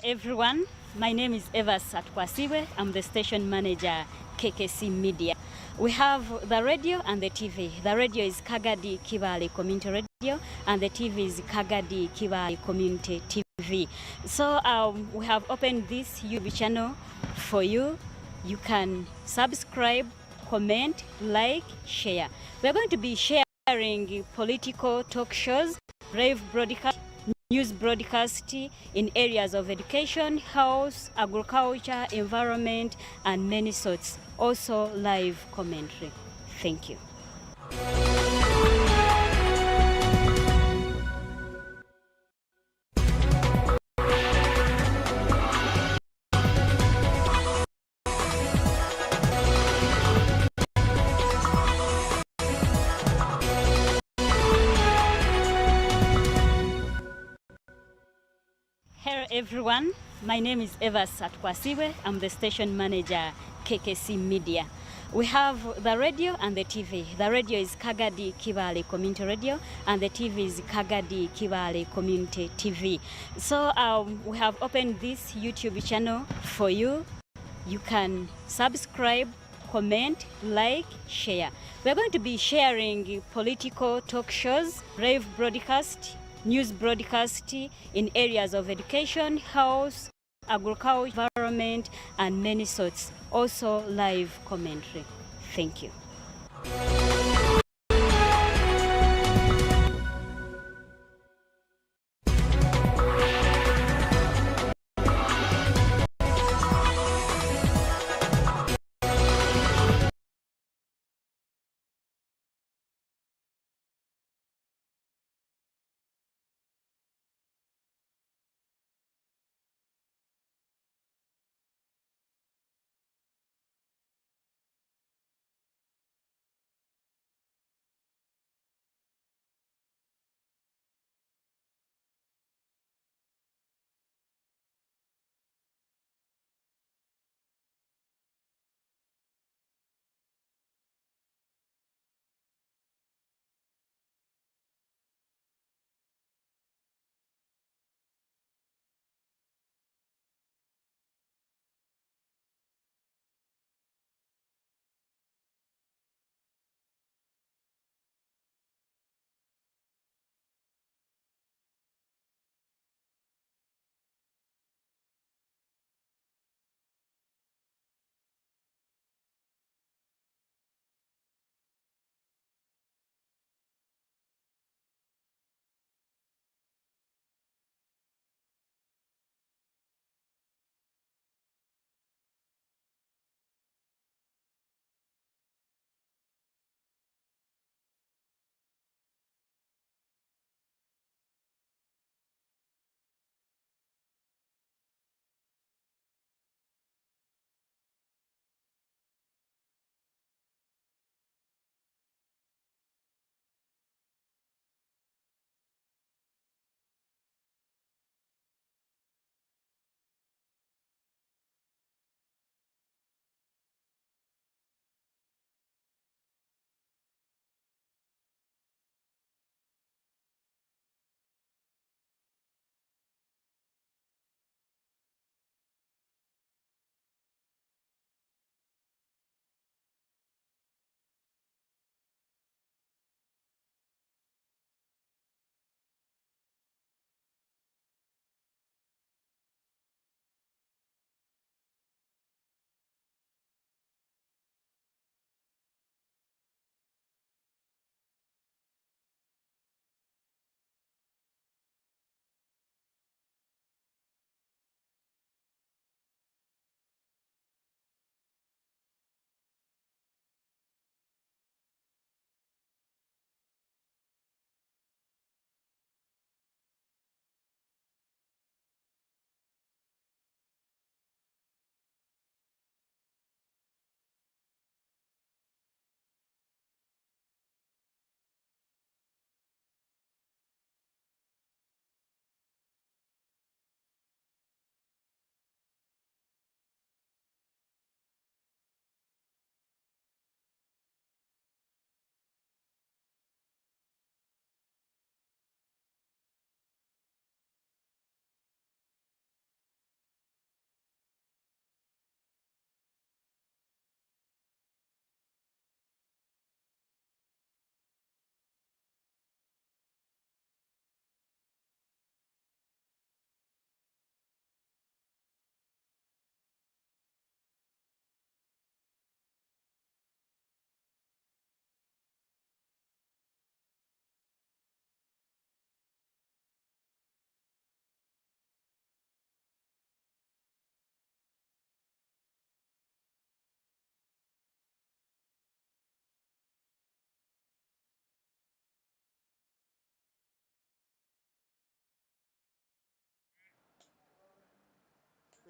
everyone, my name is Eva Satkwasiwe. I'm the station manager, KKC Media. We have the radio and the TV. The radio is Kagadi Kibaale Community Radio and the TV is Kagadi Kibaale Community TV. So we have opened this YouTube channel for you. You can subscribe, comment, like, share. We're going to be sharing political talk shows, live broadcast, news broadcast in areas of education, health, agriculture, environment, and many sorts. Also live commentary. Thank you. Hello everyone, my name is Eva Satkwasiwe. I'm the station manager, KKC Media. We have the radio and the TV. The radio is Kagadi Kibaale Community Radio and the TV is Kagadi Kibaale Community TV. So we have opened this YouTube channel for you. You can subscribe, comment, like, share. We're going to be sharing political talk shows, live broadcast, news broadcast in areas of education, health, agriculture, environment, and many sorts. Also live commentary. Thank you.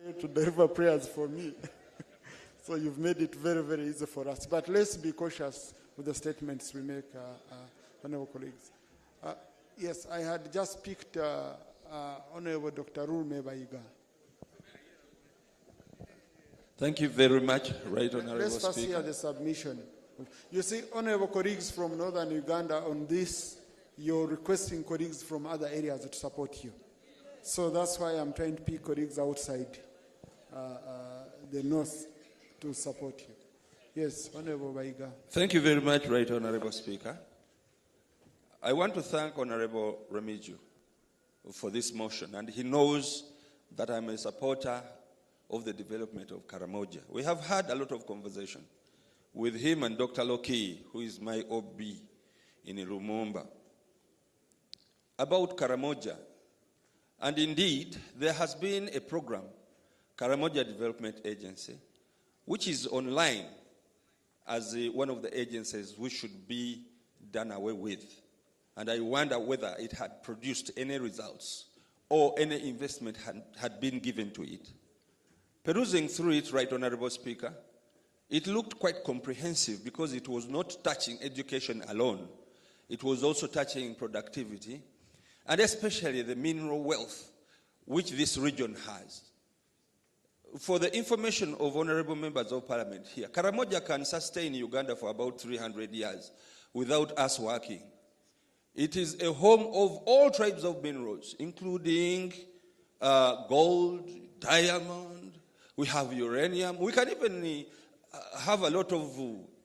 To deliver prayers for me. So you've made it very, very easy for us. But let's be cautious with the statements we make, honorable colleagues. Yes, I had just picked Honorable Dr. Rulme Baiga. Thank you very much, Right Honorable Let's first Speaker. hear the submission. You see, honorable colleagues from northern Uganda, on this, you're requesting colleagues from other areas to support you. So that's why I'm trying to pick colleagues outside the north to support you. Yes, Honorable Baiga. Thank you very much, Right Honorable Speaker. I want to thank Honorable Remiju for this motion, and he knows that I'm a supporter of the development of Karamoja. We have had a lot of conversation with him and Dr. Loki, who is my OB in Lumumba, about Karamoja. And indeed, there has been a program, Karamoja Development Agency, which is online as one of the agencies which should be done away with. And I wonder whether it had produced any results or any investment had been given to it. Perusing through it, Right Honorable Speaker, it looked quite comprehensive because it was not touching education alone. It was also touching productivity, and especially the mineral wealth which this region has. For the information of honorable members of parliament here, Karamoja can sustain Uganda for about 300 years without us working. It is a home of all tribes of minerals, including gold, diamond, we have uranium. We can even have a lot of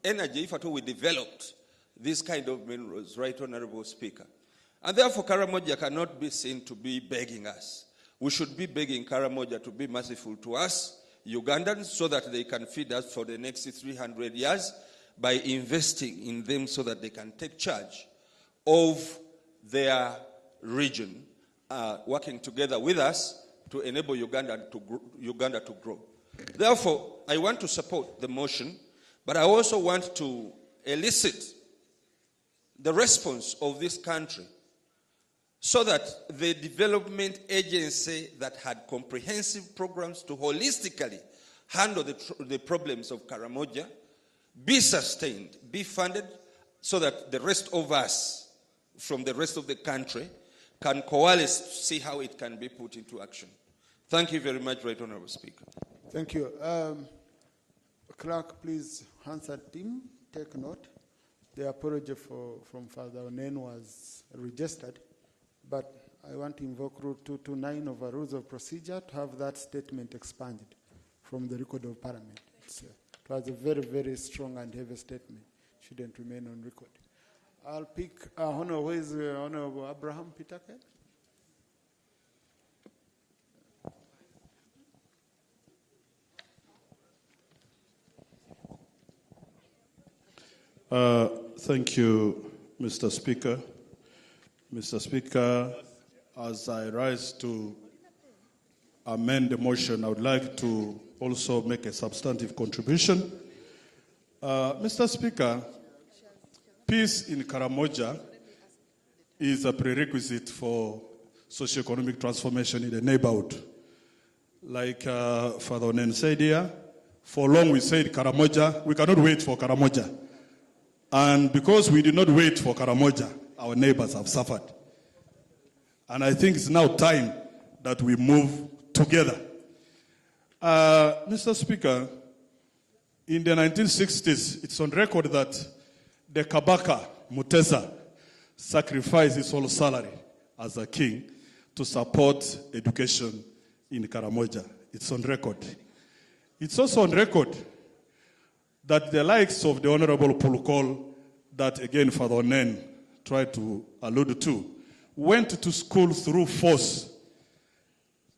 energy if at all we developed these kind of minerals, Right Honorable Speaker. And therefore, Karamoja cannot be seen to be begging us. We should be begging Karamoja to be merciful to us, Ugandans, so that they can feed us for the next 300 years by investing in them so that they can take charge of their region, working together with us to enable Uganda to grow. Therefore, I want to support the motion, but I also want to elicit the response of this country so that the development agency that had comprehensive programs to holistically handle the problems of Karamoja be sustained, be funded, so that the rest of us from the rest of the country can coalesce to see how it can be put into action. Thank you very much, Right Honorable Speaker. Thank you. Clerk, please, Hansard team, take note. The apology from Father Onen was registered, but I want to invoke Rule 229 of our Rules of Procedure to have that statement expanded from the record of Parliament. It was a very, very strong and heavy statement. Shouldn't remain on record. I'll pick Honorable Abraham Pitake. Thank you, Mr. Speaker. Mr. Speaker, as I rise to amend the motion, I would like to also make a substantive contribution. Mr. Speaker, peace in Karamoja is a prerequisite for socio-economic transformation in the neighborhood. Like Father Onen said here, for long we said Karamoja, we cannot wait for Karamoja. And because we did not wait for Karamoja, our neighbors have suffered. And I think it's now time that we move together. Mr. Speaker, in the 1960s, it's on record that the Kabaka, Mutesa, sacrificed his whole salary as a king to support education in Karamoja. It's on record. It's also on record that the likes of the Honorable Pulukol, that again Father Onen tried to allude to, went to school through force.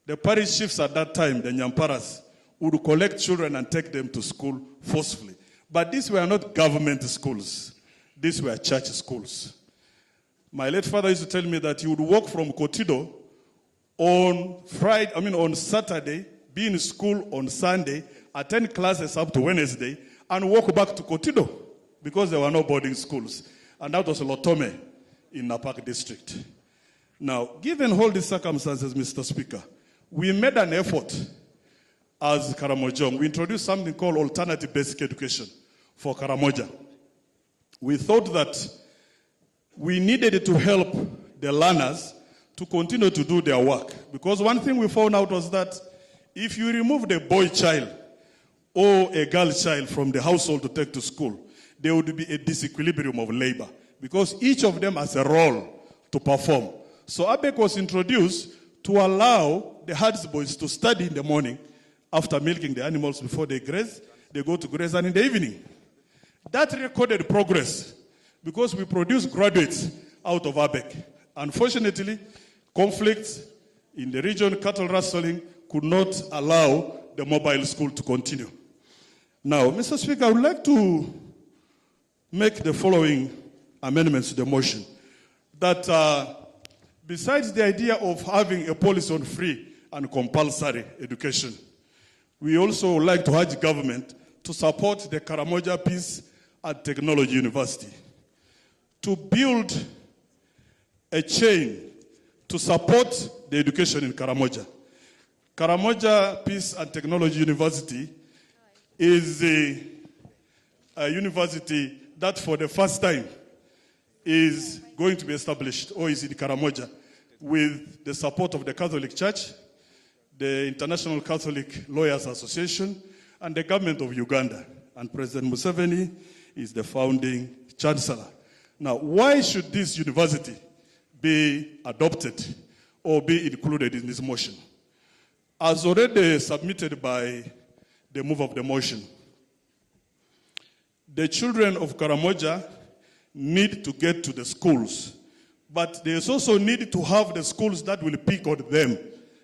The parish chiefs at that time, the Nyamparas, would collect children and take them to school forcefully. But these were not government schools. These were church schools. My late father used to tell me that he would walk from Kotido on Saturday, be in school on Sunday, attend classes up to Wednesday, and walk back to Kotido because there were no boarding schools. And that was Lotome in Napak district. Now, given all these circumstances, Mr. Speaker, we made an effort as Karamojong, we introduced something called alternative basic education for Karamoja. We thought that we needed to help the learners to continue to do their work. Because one thing we found out was that if you remove the boy child or a girl child from the household to take to school, there would be a disequilibrium of labor because each of them has a role to perform. So ABEC was introduced to allow the herds boys to study in the morning after milking the animals before they graze. They go to graze, and in the evening. That recorded progress because we produce graduates out of ABEC. Unfortunately, conflicts in the region, cattle rustling, could not allow the mobile school to continue. Now, Mr. Speaker, I would like to make the following amendments to the motion. That besides the idea of having a policy on free and compulsory education, we also would like to urge government to support the Karamoja Peace and Technology University to build a chain to support the education in Karamoja. Karamoja Peace and Technology University is a university that for the first time is going to be established or is in Karamoja with the support of the Catholic Church, the International Catholic Lawyers Association, and the government of Uganda. And President Museveni is the founding chancellor. Now, why should this university be adopted or be included in this motion? As already submitted by the move of the motion, the children of Karamoja need to get to the schools, but they also need to have the schools that will pick on them.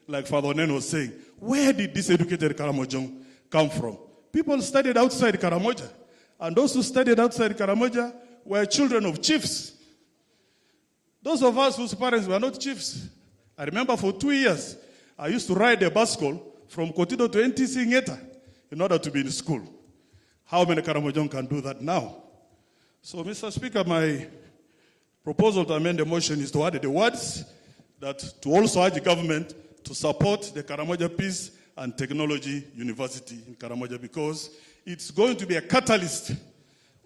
Like Father Onen was saying, where did this educated Karamojong come from? People studied outside Karamoja, and those who studied outside Karamoja were children of chiefs. Those of us whose parents were not chiefs. I remember for 2 years, I used to ride a bicycle from Kotido to NTC Ngeta in order to be in school. How many Karamojong can do that now? So, Mr. Speaker, my proposal to amend the motion is to add the words that to also urge the government to support the Karamoja Peace and Technology University in Karamoja because it's going to be a catalyst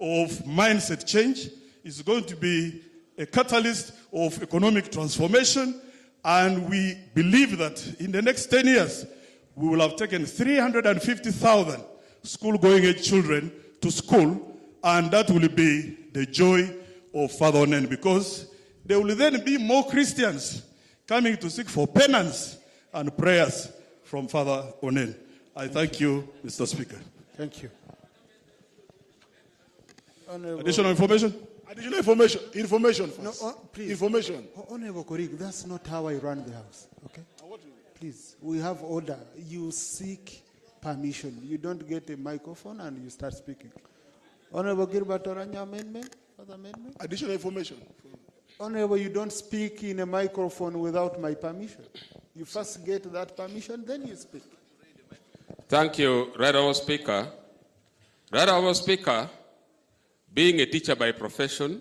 of mindset change. It's going to be a catalyst of economic transformation. And we believe that in the next 10 years, we will have taken 350,000 school-going age children to school, and that will be the joy of Father Onen because there will then be more Christians coming to seek for penance and prayers from Father Onen. I thank you, Mr. Speaker. Thank you. Additional information? Additional information. Information first. No, please. Information. Honorable colleague, that's not how I run the House, okay? Please, we have order. You seek permission. You don't get a microphone and you start speaking. Honorable Gilbert Oranya amendment? Further amendment? Additional information. Honorable, you don't speak in a microphone without my permission. You first get that permission, then you speak. Thank you, Right Honourable Speaker. Right Honourable Speaker, being a teacher by profession,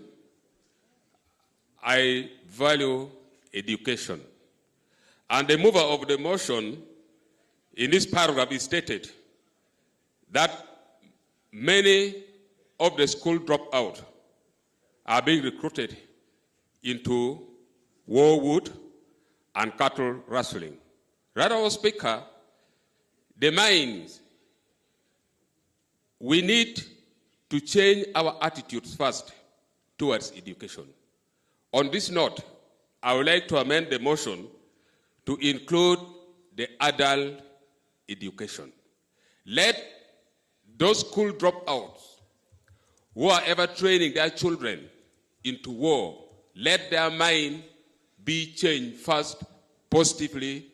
I value education. And the mover of the motion in this paragraph is stated that many of the school dropouts are being recruited into warwood and cattle rustling. Right Honourable Speaker, the mines, we need to change our attitudes first towards education. On this note, I would like to amend the motion to include the adult education. Let those school dropouts who are ever training their children into war, let their mind be changed first positively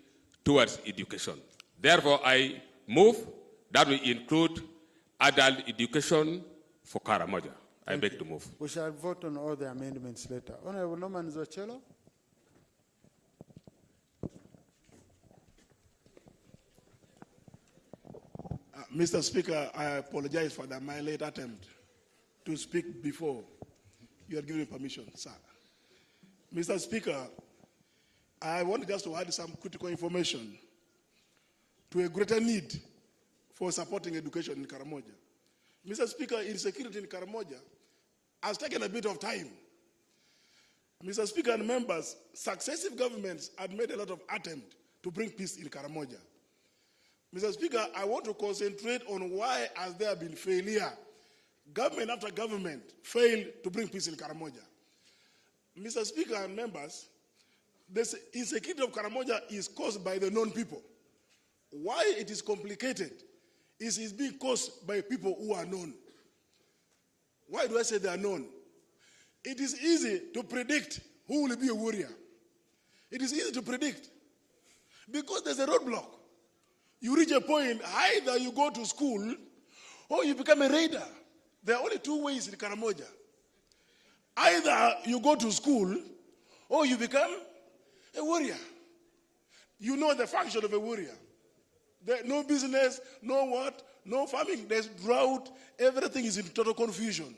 towards education. Therefore, I move that we include adult education for Karamoja. I beg to move. We shall vote on all the amendments later. Honorable Norman Zocello. Mr. Speaker, I apologize for my late attempt to speak before you had given me permission, sir. Mr. Speaker, I want just to add some critical information to a greater need for supporting education in Karamoja. Mr. Speaker, insecurity in Karamoja has taken a bit of time. Mr. Speaker and members, successive governments had made a lot of attempts to bring peace in Karamoja. Mr. Speaker, I want to concentrate on why has there been failure. Government after government failed to bring peace in Karamoja. Mr. Speaker and members, the insecurity of Karamoja is caused by the known people. Why it is complicated is it's being caused by people who are known. Why do I say they are known? It is easy to predict who will be a warrior. It is easy to predict because there's a roadblock. You reach a point, either you go to school or you become a raider. There are only two ways in Karamoja. Either you go to school or you become a warrior. You know the function of a warrior. No business, no what, no farming, there's drought, everything is in total confusion.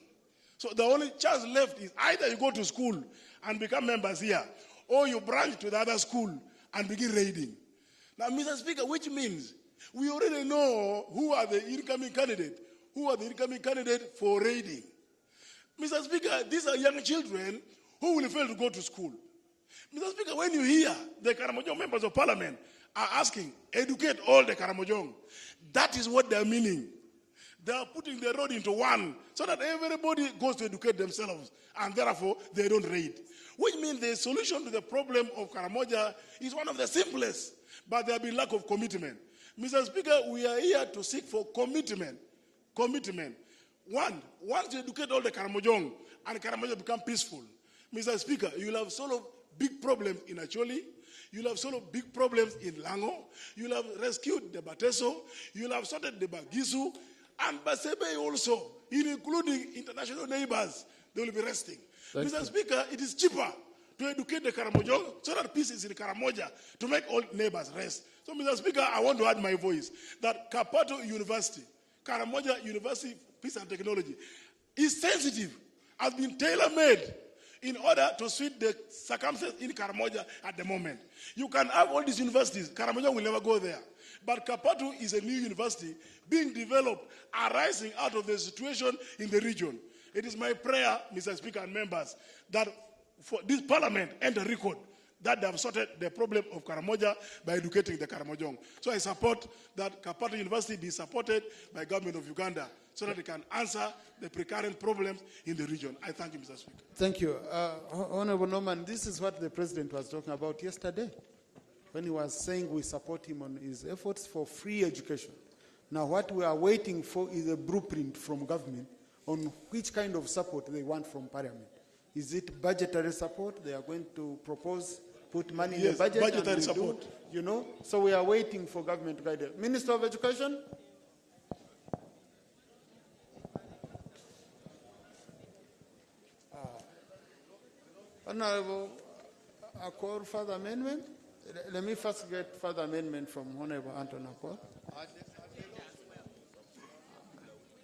So the only chance left is either you go to school and become members here, or you branch to the other school and begin raiding. Now, Mr. Speaker, which means we already know who are the incoming candidates, for raiding. Mr. Speaker, these are young children who will fail to go to school. Mr. Speaker, when you hear the Karamojong members of parliament are asking, educate all the Karamojong, that is what they're meaning. They are putting the road into one so that everybody goes to educate themselves and therefore they don't raid. Which means the solution to the problem of Karamoja is one of the simplest, but there will be lack of commitment. Mr. Speaker, we are here to seek for commitment. Commitment. One, once you educate all the Karamojong and Karamoja become peaceful, Mr. Speaker, you'll have solved big problems in Acholi, you'll have solved big problems in Lango, you'll have rescued the Bateso, you'll have sorted the Bagisu, and Basebe also, including international neighbors, they will be resting. Mr. Speaker, it is cheaper to educate the Karamojong so that peace is in Karamoja to make all neighbors rest. So, Mr. Speaker, I want to add my voice that Kapato University, Karamoja University Peace and Technology, is sensitive, has been tailor-made in order to suit the circumstances in Karamoja at the moment. You can have all these universities, Karamoja will never go there. But Kapatu is a new university being developed, arising out of the situation in the region. It is my prayer, Mr. Speaker and members, that for this parliament and the record that they have sorted the problem of Karamoja by educating the Karamojong. So I support that Kapatu University be supported by government of Uganda so that it can answer the precarious problems in the region. I thank you, Mr. Speaker. Thank you. Honorable Norman, this is what the President was talking about yesterday when he was saying we support him on his efforts for free education. Now what we are waiting for is a blueprint from government on which kind of support they want from Parliament. Is it budgetary support? They are going to propose, put money in the budget. Budgetary support. You know, so we are waiting for government guidance. Minister of Education? Honorable, I call further amendment. Let me first get further amendment from Honorable Anton Akor.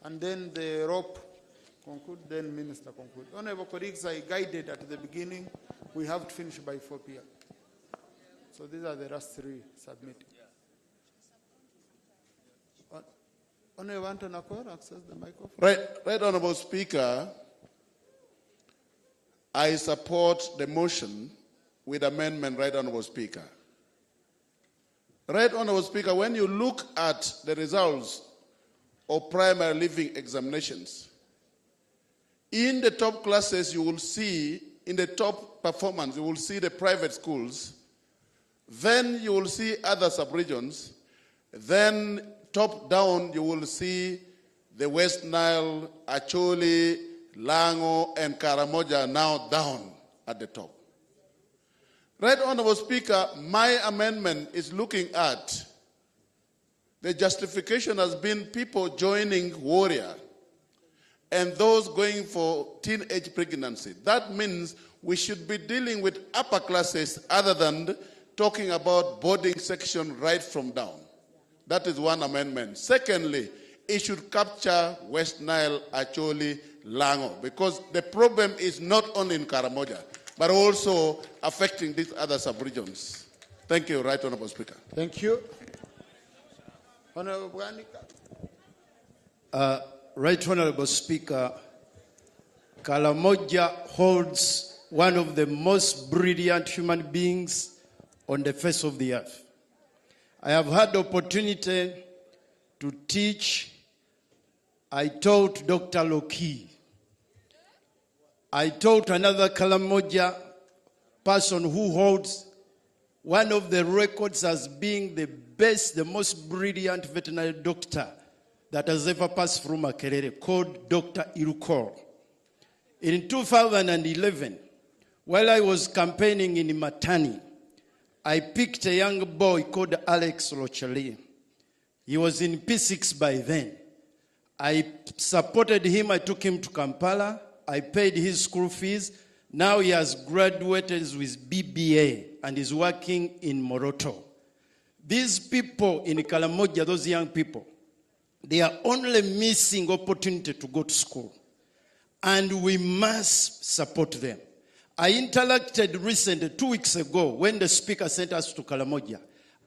And then the rope conclude, then Minister conclude. Honorable colleagues, I guided at the beginning, we have to finish by 4 p.m. So these are the last three submitted. Honorable Anton Akor, access the microphone. Right, Honorable Speaker, I support the motion with amendment, Right Honorable Speaker. Right Honorable Speaker, when you look at the results of primary living examinations, in the top classes you will see, in the top performance, you will see the private schools, then you will see other sub-regions, then top down you will see the West Nile, Acholi, Lango, and Karamoja now down at the top. Right Honorable Speaker, my amendment is looking at the justification has been people joining warrior and those going for teenage pregnancy. That means we should be dealing with upper classes other than talking about boarding section right from down. That is one amendment. Secondly, it should capture West Nile, Acholi, Lango, because the problem is not only in Karamoja, but also affecting these other sub-regions. Thank you, Right Honorable Speaker. Thank you. Honorable Bwanika. Right Honorable Speaker, Karamoja holds one of the most brilliant human beings on the face of the earth. I have had the opportunity to teach. I taught Dr. Loki. I taught another Karamoja person who holds one of the records as being the best, the most brilliant veterinary doctor that has ever passed through Makerere, called Dr. Irukor. In 2011, while I was campaigning in Matani, I picked a young boy called Alex Rochali. He was in P6 by then. I supported him. I took him to Kampala. I paid his school fees. Now he has graduated with BBA and is working in Moroto. These people in Karamoja, those young people, they are only missing opportunity to go to school. And we must support them. I interacted recently, 2 weeks ago, when the speaker sent us to Karamoja.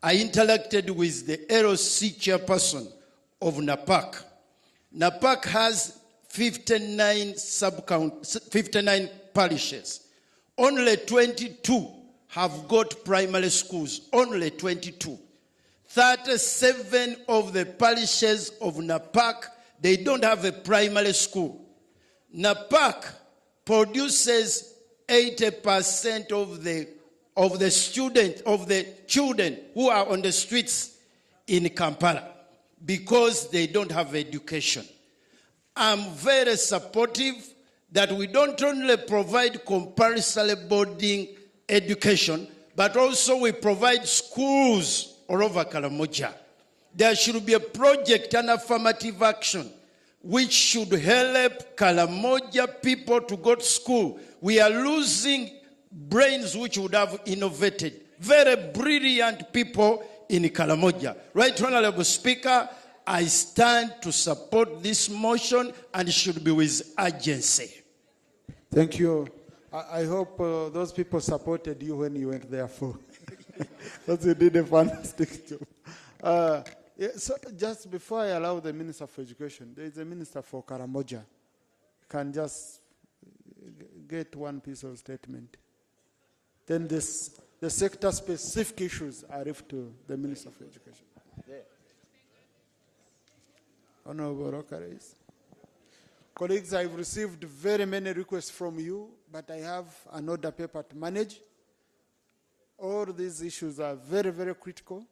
I interacted with the LC chairperson of NAPAC. NAPAC has 59 parishes. Only 22 have got primary schools. Only 22. 37 of the parishes of NAPAC, they don't have a primary school. NAPAC produces 80% of the children who are on the streets in Kampala because they don't have education. I'm very supportive that we don't only provide compulsory boarding education, but also we provide schools all over Karamoja. There should be a project and affirmative action which should help Karamoja people to go to school. We are losing brains which would have innovated. Very brilliant people in Karamoja. Right, Honorable Speaker, I stand to support this motion and it should be with urgency. Thank you. I hope those people supported you when you went there for. Because you did a fantastic job. So just before I allow the Minister for Education, there is a Minister for Karamoja. Can just get one piece of statement. Then the sector-specific issues are left to the Minister for Education. Yeah. Honorable Rokareis. Colleagues, I've received very many requests from you, but I have an order paper to manage. All these issues are very, very critical.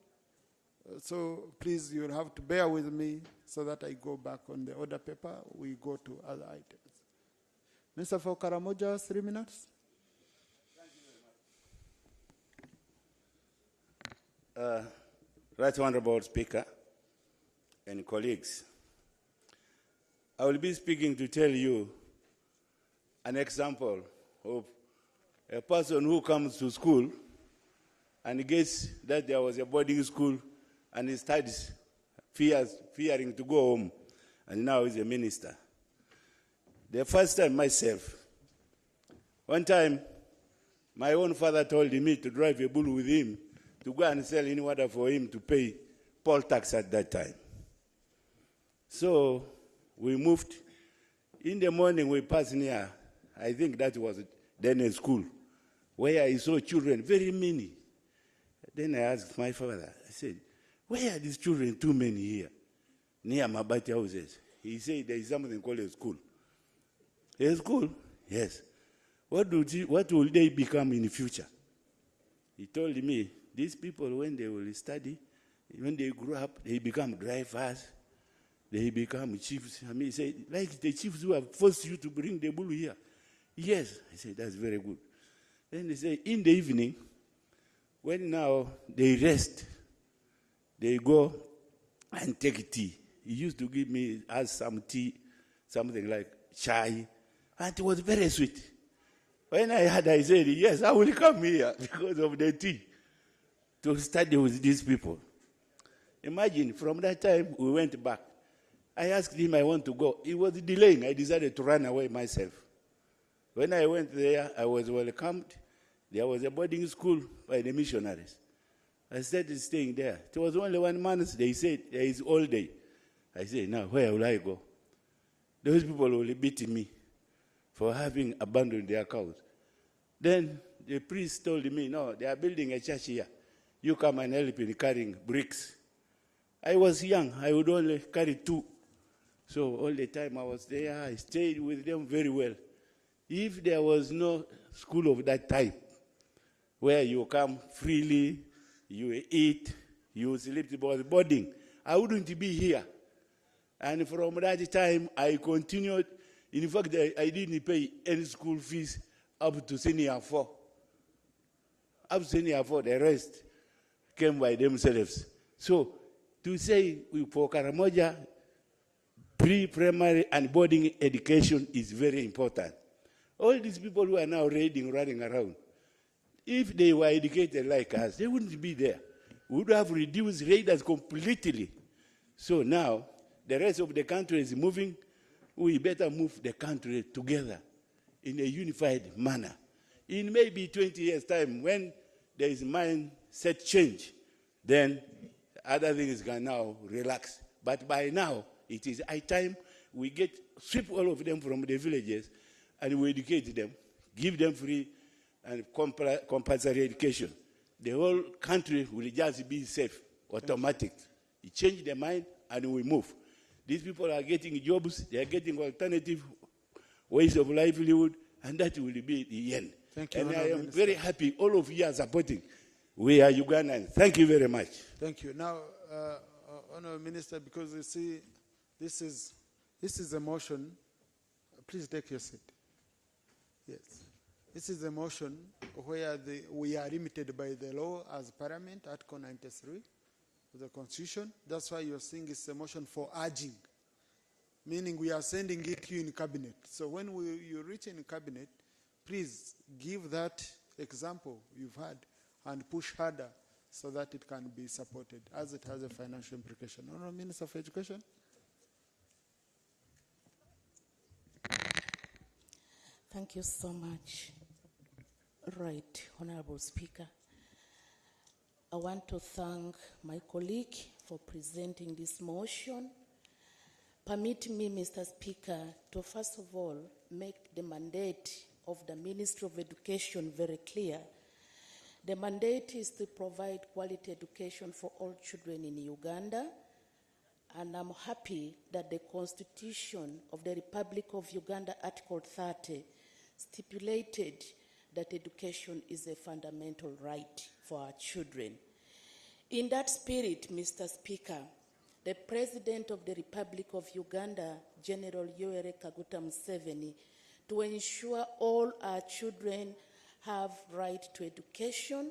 So please, you'll have to bear with me so that I go back on the order paper. We go to other items. Minister for Karamoja, 3 minutes. Thank you very much. Right Honorable Speaker and colleagues, I will be speaking to tell you an example of a person who comes to school and gets that there was a boarding school and he studies, fearing to go home, and now he's a minister. The first time myself, one time, my own father told me to drive a bull with him to go and sell in order for him to pay poll tax at that time. So we moved. In the morning we passed near, I think that was then a school, where I saw children, very many. Then I asked my father, I said, where are these children, too many here, near Mabati houses? He said, there is something called a school. A school? Yes. What will they become in the future? He told me, these people, when they will study, when they grow up, they become drivers, they become chiefs. I mean, he said, like the chiefs who have forced you to bring the bull here. Yes. I said, that's very good. Then they say, in the evening, when now they rest, they go and take tea. He used to give me as some tea, something like chai, and it was very sweet. When I had, I said, yes, I will come here because of the tea to study with these people. Imagine, from that time, we went back. I asked him, I want to go. He was delaying. I decided to run away myself. When I went there, I was welcomed. There was a boarding school by the missionaries. I started staying there. It was only 1 month. They said there is all day. I say, now where will I go? Those people will beat me for having abandoned their cows. Then the priest told me, no, they are building a church here. You come and help in carrying bricks. I was young. I would only carry 2. So all the time I was there, I stayed with them very well. If there was no school of that type, where you come freely, you eat, you sleep, it was boarding, I wouldn't be here. And from that time, I continued. In fact, I didn't pay any school fees up to senior 4. Up to senior 4, the rest came by themselves. So, to say for Karamoja, pre-primary and boarding education is very important. All these people who are now running around, if they were educated like us, they wouldn't be there. We would have reduced raiders completely. So now, the rest of the country is moving. We better move the country together in a unified manner. In maybe 20 years' time, when there is mindset change, then other things can now relax. But by now, it is high time we sweep all of them from the villages and we educate them, give them free and compulsory education. The whole country will just be safe, automatic. You change their mind and we move. These people are getting jobs, they are getting alternative ways of livelihood, and that will be the end. Thank you, and I am Minister. very happy all of you are supporting. We are Ugandans. Thank you very much. Thank you. Now, Honourable Minister, because you see, this is a motion. Please take your seat. Yes. This is a motion where we are limited by the law as Parliament, Article 93 of the Constitution. That's why you're seeing it's a motion for urging, meaning we are sending it to you in Cabinet. So when you reach in Cabinet, please give that example you've had and push harder so that it can be supported, as it has a financial implication. Honourable Minister of Education. Thank you so much. Right, Honorable Speaker. I want to thank my colleague for presenting this motion. Permit me, Mr. Speaker, to first of all make the mandate of the Ministry of Education very clear. The mandate is to provide quality education for all children in Uganda, and I'm happy that the Constitution of the Republic of Uganda, Article 30, stipulated that education is a fundamental right for our children. In that spirit, Mr. Speaker, the President of the Republic of Uganda, General Yoweri Kaguta Museveni, to ensure all our children have right to education,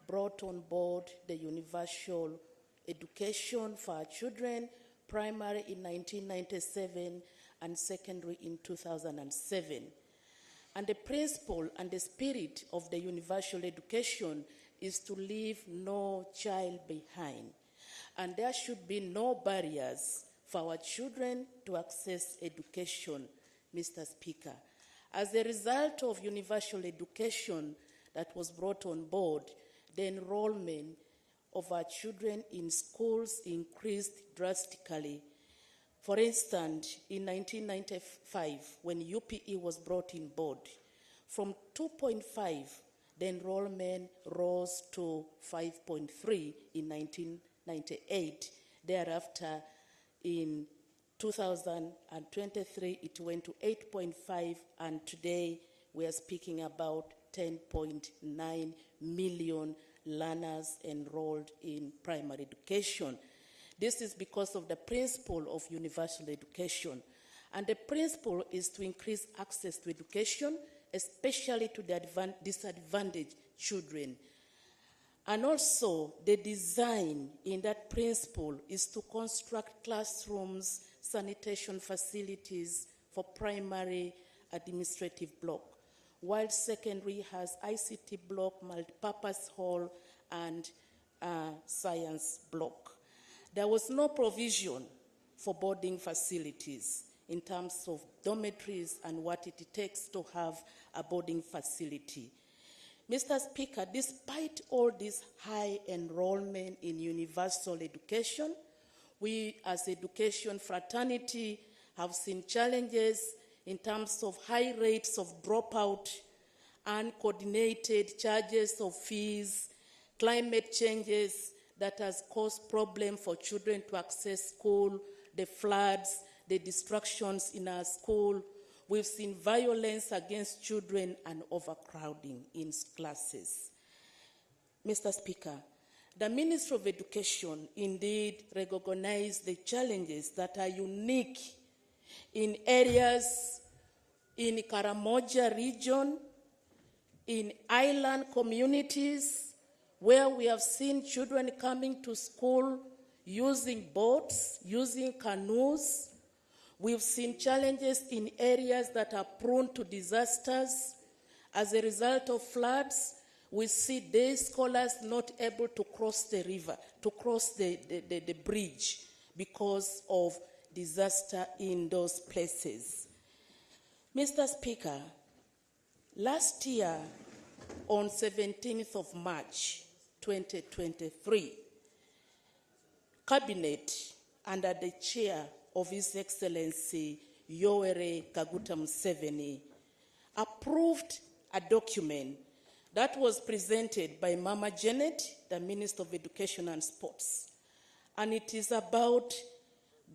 brought on board the universal education for our children, primary in 1997 and secondary in 2007. And the principle and the spirit of the universal education is to leave no child behind. And there should be no barriers for our children to access education, Mr. Speaker. As a result of universal education that was brought on board, the enrollment of our children in schools increased drastically. For instance, in 1995, when UPE was brought on board, from 2.5, the enrollment rose to 5.3 in 1998. Thereafter, in 2023, it went to 8.5, and today we are speaking about 10.9 million learners enrolled in primary education. This is because of the principle of universal education. And the principle is to increase access to education, especially to the disadvantaged children. And also, the design in that principle is to construct classrooms, sanitation facilities for primary administrative block, while secondary has ICT block, multipurpose hall, and science block. There was no provision for boarding facilities in terms of dormitories and what it takes to have a boarding facility. Mr. Speaker, despite all this high enrollment in universal education, we as education fraternity have seen challenges in terms of high rates of dropout, uncoordinated charges of fees, climate changes that has caused problems for children to access school, the floods, the destructions in our school. We've seen violence against children and overcrowding in classes. Mr. Speaker, the Ministry of Education indeed recognized the challenges that are unique in areas in Karamoja region, in island communities, where we have seen children coming to school using boats, using canoes. We've seen challenges in areas that are prone to disasters. As a result of floods, we see day scholars not able to cross the river, to cross the bridge because of disaster in those places. Mr. Speaker, last year on 17th of March 2023, Cabinet, under the chair of His Excellency Yoweri Kaguta Museveni, approved a document that was presented by Mama Janet, the Minister of Education and Sports. And it is about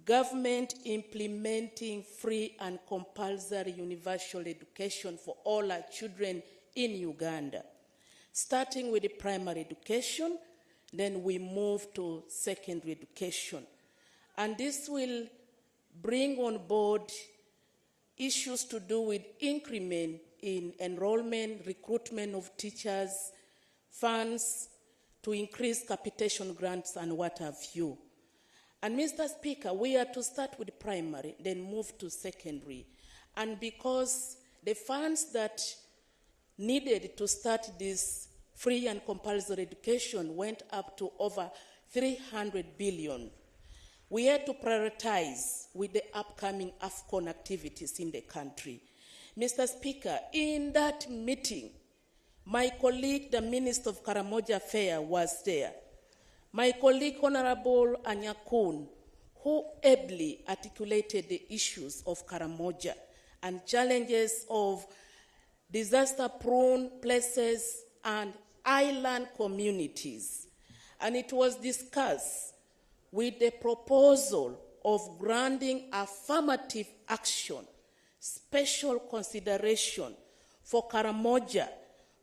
government implementing free and compulsory universal education for all our children in Uganda. Starting with the primary education, then we move to secondary education. And this will bring on board issues to do with increment in enrollment, recruitment of teachers, funds to increase capitation grants and what have you. And Mr. Speaker, we are to start with primary, then move to secondary. And because the funds that needed to start this free and compulsory education went up to over 300 billion, we had to prioritize with the upcoming AFCON activities in the country. Mr. Speaker, in that meeting, my colleague, the Minister of Karamoja Affairs, was there. My colleague, Honorable Anyakun, who ably articulated the issues of Karamoja and challenges of disaster-prone places and island communities. And it was discussed with the proposal of granting affirmative action, special consideration for Karamoja,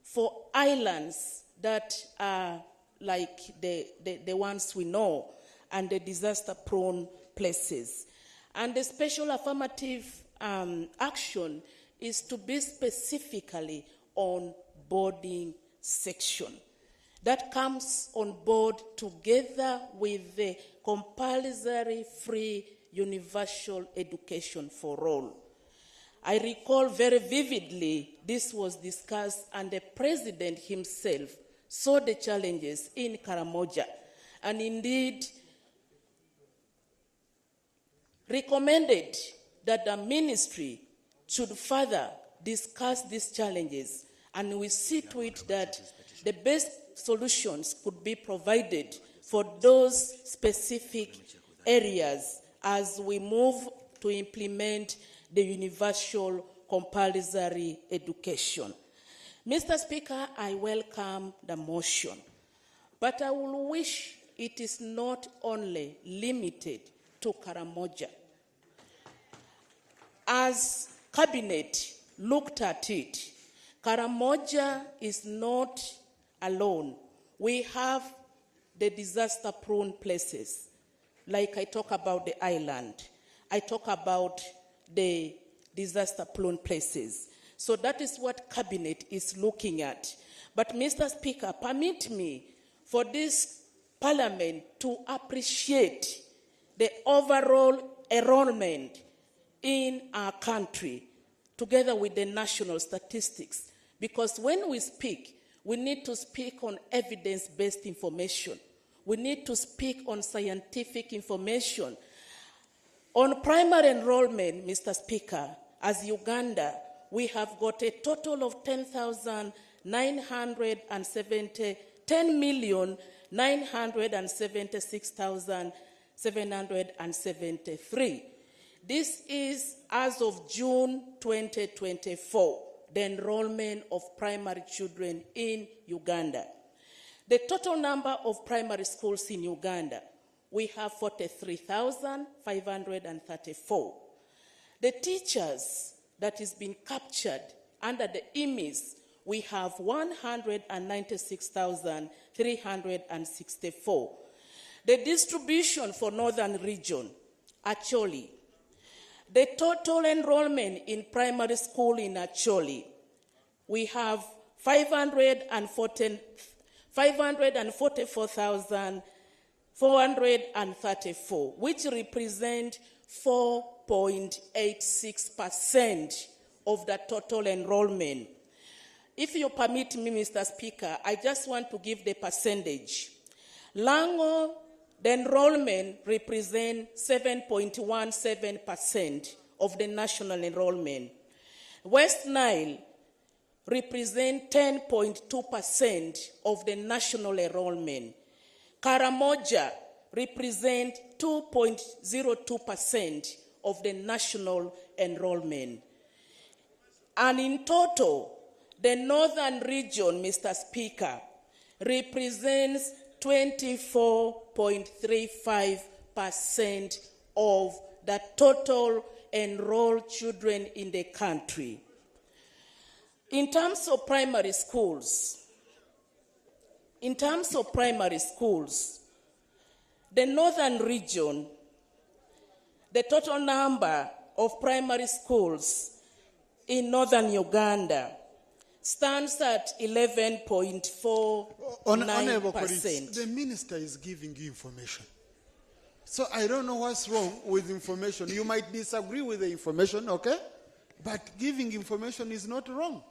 for islands that are like the ones we know, and the disaster-prone places. And the special affirmative action is to be specifically on boarding section. That comes on board together with the compulsory free universal education for all. I recall very vividly this was discussed, and the president himself saw the challenges in Karamoja and indeed recommended that the ministry should further discuss these challenges, and we see to it that the best solutions could be provided for those specific areas as we move to implement the universal compulsory education. Mr. Speaker, I welcome the motion, but I will wish it is not only limited to Karamoja. As Cabinet looked at it, Karamoja is not alone. We have the disaster-prone places, like I talk about the island. I talk about the disaster-prone places. So that is what Cabinet is looking at. But Mr. Speaker, permit me for this Parliament to appreciate the overall enrollment in our country, together with the national statistics. Because when we speak, we need to speak on evidence-based information. We need to speak on scientific information. On primary enrollment, Mr. Speaker, as Uganda, we have got a total of 10,976,760 2,773. This is as of June 2024, the enrollment of primary children in Uganda. The total number of primary schools in Uganda, we have 43,534. The teachers that is being captured under the IMIS, we have 196,364. The distribution for northern region, Acholi. The total enrollment in primary school in Acholi, we have 544,434, which represent 4.86% of the total enrollment. If you permit me, Mr. Speaker, I just want to give the percentage. Lango, the enrollment represents 7.17% of the national enrollment. West Nile represents 10.2% of the national enrollment. Karamoja represents 2.02% of the national enrollment. And in total, the northern region, Mr. Speaker, represents 24.35% of the total enrolled children in the country. In terms of primary schools, the northern region, the total number of primary schools in northern Uganda stands at 11.49%. The minister is giving you information. So I don't know what's wrong with information. You might disagree with the information, okay? But giving information is not wrong.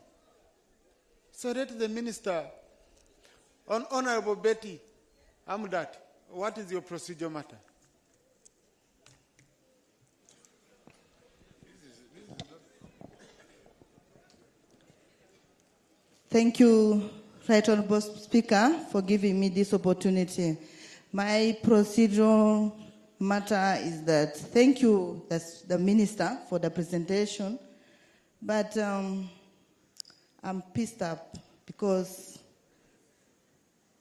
So let the minister, Honorable Betty Amdat, what is your procedure matter? Thank you, Right Honorable Speaker, for giving me this opportunity. My procedural matter is that, thank you, that's the Minister, for the presentation, but I'm pissed up because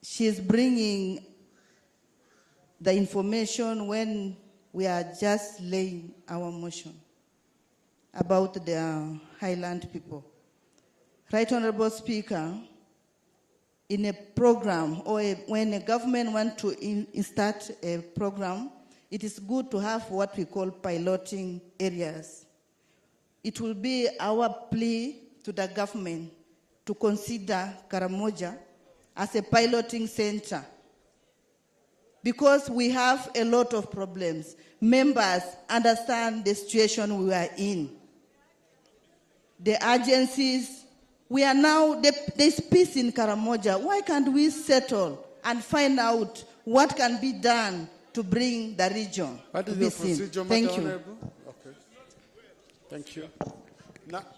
she's bringing the information when we are just laying our motion about the Highland people. Right Honorable Speaker, in a program or when a government wants to start a program, it is good to have what we call piloting areas. It will be our plea to the government to consider Karamoja as a piloting center because we have a lot of problems. Members understand the situation we are in. The agencies, we are now, there's peace in Karamoja. Why can't we settle and find out what can be done to bring the region What is to your be seen? procedure, Thank Madam you. Honorable? Okay. Thank you.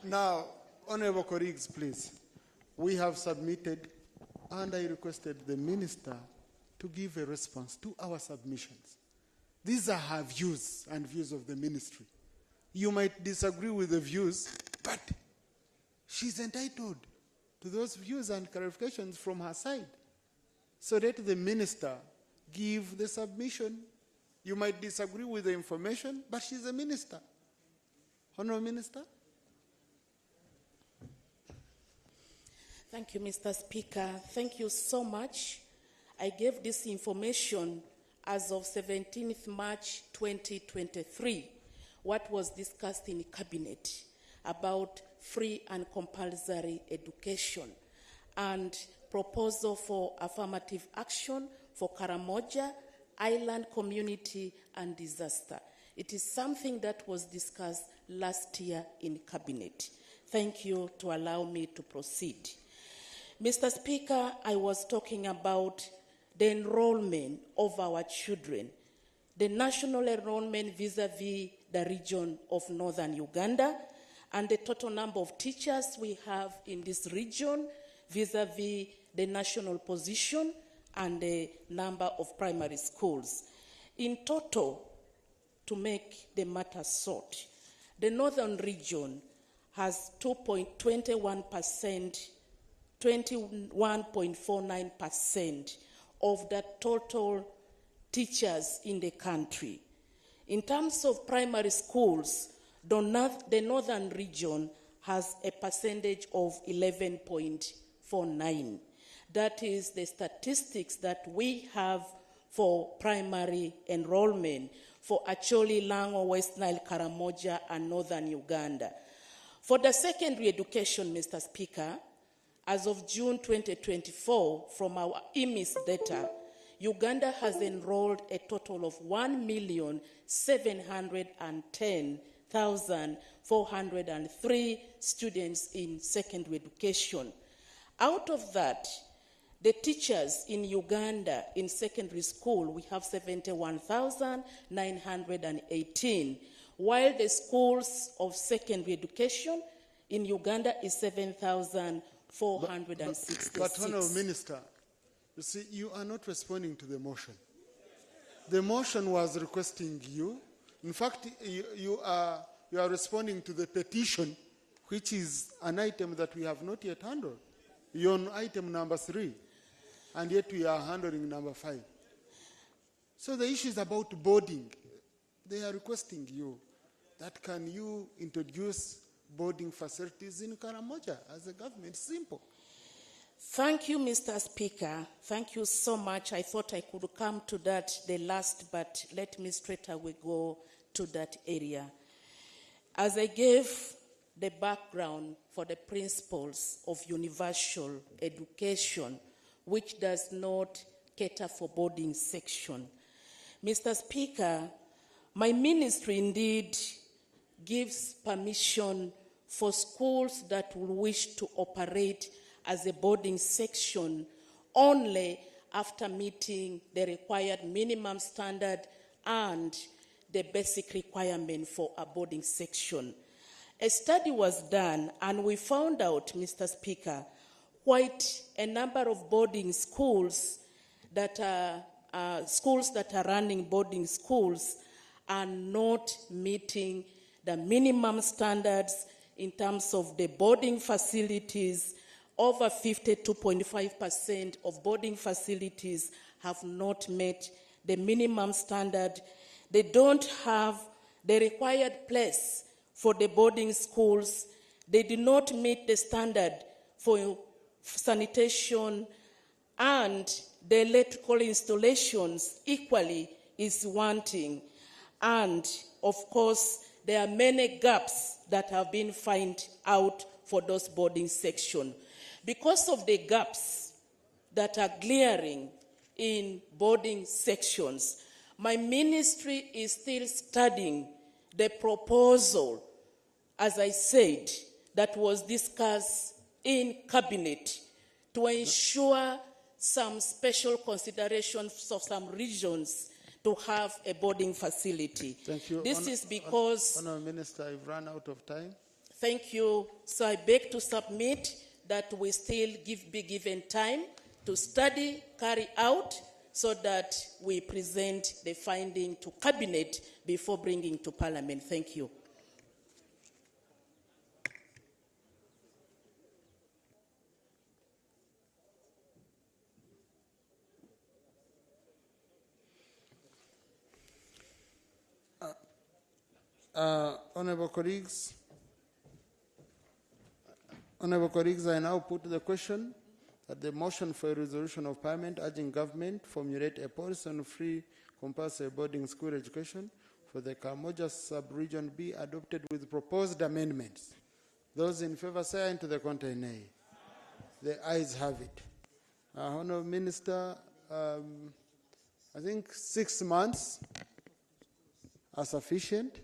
Now, honorable colleagues, please. We have submitted, and I requested the minister to give a response to our submissions. These are her views and views of the ministry. You might disagree with the views, but she's entitled to those views and clarifications from her side. So let the minister give the submission. You might disagree with the information, but she's a minister. Honorable Minister. Thank you, Mr. Speaker. Thank you so much. I gave this information as of 17th March 2023, what was discussed in Cabinet about free and compulsory education and proposal for affirmative action for Karamoja, island community and disaster. It is something that was discussed last year in Cabinet. Thank you to allow me to proceed. Mr. Speaker, I was talking about the enrollment of our children, the national enrollment vis-a-vis the region of northern Uganda, and the total number of teachers we have in this region vis-a-vis the national position and the number of primary schools. In total, to make the matter short, the northern region has 21.49% of the total teachers in the country. In terms of primary schools, the northern region has a percentage of 11.49. That is the statistics that we have for primary enrollment for Acholi, Lango, West Nile, Karamoja, and northern Uganda. For the secondary education, Mr. Speaker, as of June 2024, from our EMIS data, Uganda has enrolled a total of 1,710,403 students in secondary education. Out of that, the teachers in Uganda in secondary school, we have 71,918, while the schools of secondary education in Uganda is 7,466. But Honourable Minister, you see, you are not responding to the motion. The motion was requesting you. In fact, you are responding to the petition, which is an item that we have not yet handled. You're on item number 3, and yet we are handling number 5. So the issue is about boarding. They are requesting you that can you introduce boarding facilities in Karamoja as a government. Simple. Thank you, Mr. Speaker. Thank you so much. I thought I could come to that the last, but let me straight away go to that area. As I gave the background for the principles of universal education, which does not cater for boarding section, Mr. Speaker, my ministry indeed gives permission for schools that will wish to operate as a boarding section only after meeting the required minimum standard and the basic requirement for a boarding section. A study was done and we found out, Mr. Speaker, quite a number of boarding schools that are running boarding schools are not meeting the minimum standards in terms of the boarding facilities. Over 52.5% of boarding facilities have not met the minimum standard. They don't have the required place for the boarding schools. They do not meet the standard for sanitation, and the electrical installations equally is wanting. And of course, there are many gaps that have been found out for those boarding sections. Because of the gaps that are glaring in boarding sections, my ministry is still studying the proposal, as I said, that was discussed in cabinet to ensure some special considerations of some regions to have a boarding facility. Thank you. This is because... Honourable Minister, I've run out of time. Thank you. So I beg to submit that we still be given time to study, carry out, so that we present the finding to cabinet before bringing to Parliament. Thank you. Honourable colleagues, I now put the question that the motion for a resolution of Parliament urging government formulate a policy on free compulsory boarding school education for the Karamoja sub-region be adopted with proposed amendments. Those in favour say aye, to the contrary nay. The ayes have it. Honourable Minister, I think 6 months are sufficient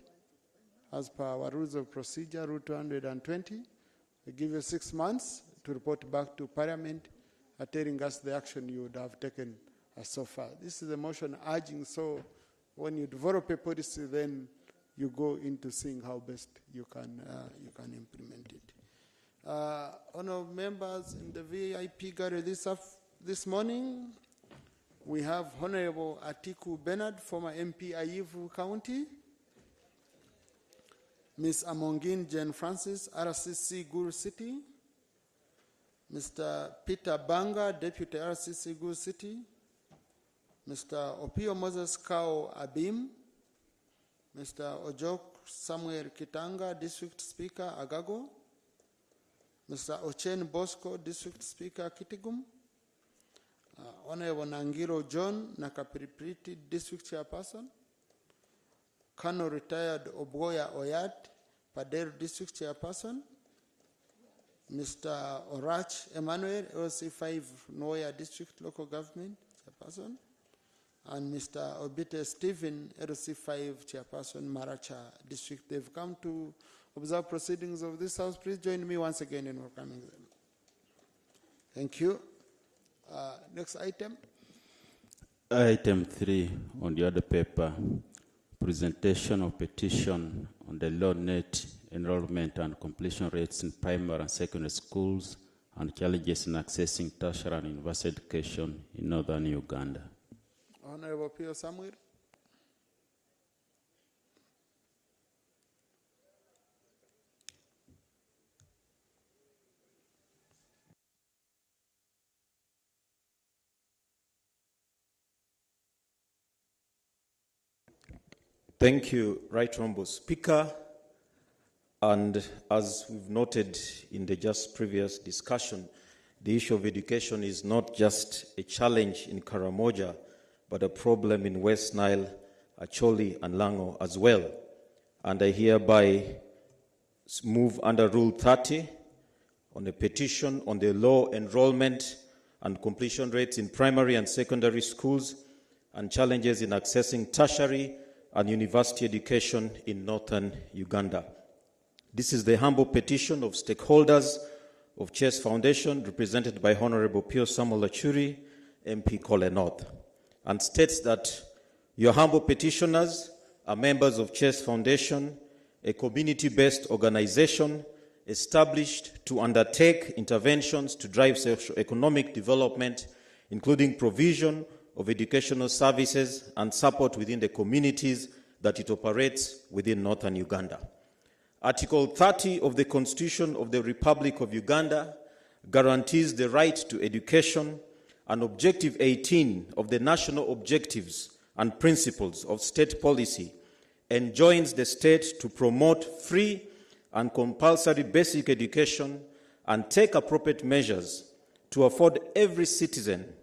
as per our rules of procedure, Rule 220. We give you 6 months to report back to Parliament, telling us the action you would have taken so far. This is a motion urging, so when you develop a policy, then you go into seeing how best you can implement it. Honourable members in the VIP gallery this morning, We have Honorable Atiku Bernard, former MP Ayivu County. Ms. Amongin Jane Francis, RCC GULU City. Mr. Peter Banga, Deputy RCC GULU City. Mr. Opio Moses Kao Abim. Mr. Ojok Samuel Kitanga, District Speaker Agago. Mr. Ochen Bosco, District Speaker Kitigum. Honorable Nangiro John Nakapiripriti, District Chairperson. Colonel Retired Oboya Oyat, Padero District Chairperson. Mr. Orach Emmanuel, LC5 Noya District Local Government Chairperson. And Mr. Obite Stephen, LC5 Chairperson, Maracha District. They've come to observe proceedings of this House. Please join me once again in welcoming them. Thank you. Next item. Item 3 on the other paper, presentation of petition on the low net enrollment and completion rates in primary and secondary schools and challenges in accessing tertiary and university education in northern Uganda. Honorable Pio Samuel. Thank you, Right Honourable Speaker. And as we've noted in the just previous discussion, the issue of education is not just a challenge in Karamoja, but a problem in West Nile, Acholi, and Lango as well. And I hereby move under Rule 30 on a petition on the low enrollment and completion rates in primary and secondary schools and challenges in accessing tertiary and university education in northern Uganda. This is the humble petition of stakeholders of Chess Foundation, represented by Honorable Pio Samuel Achuri, MP Kole North, and states that your humble petitioners are members of Chess Foundation, a community-based organization established to undertake interventions to drive socio-economic development, including provision of educational services and support within the communities that it operates within northern Uganda. Article 30 of the Constitution of the Republic of Uganda guarantees the right to education, and Objective 18 of the National Objectives and Principles of State Policy enjoins the state to promote free and compulsory basic education and take appropriate measures to afford every citizen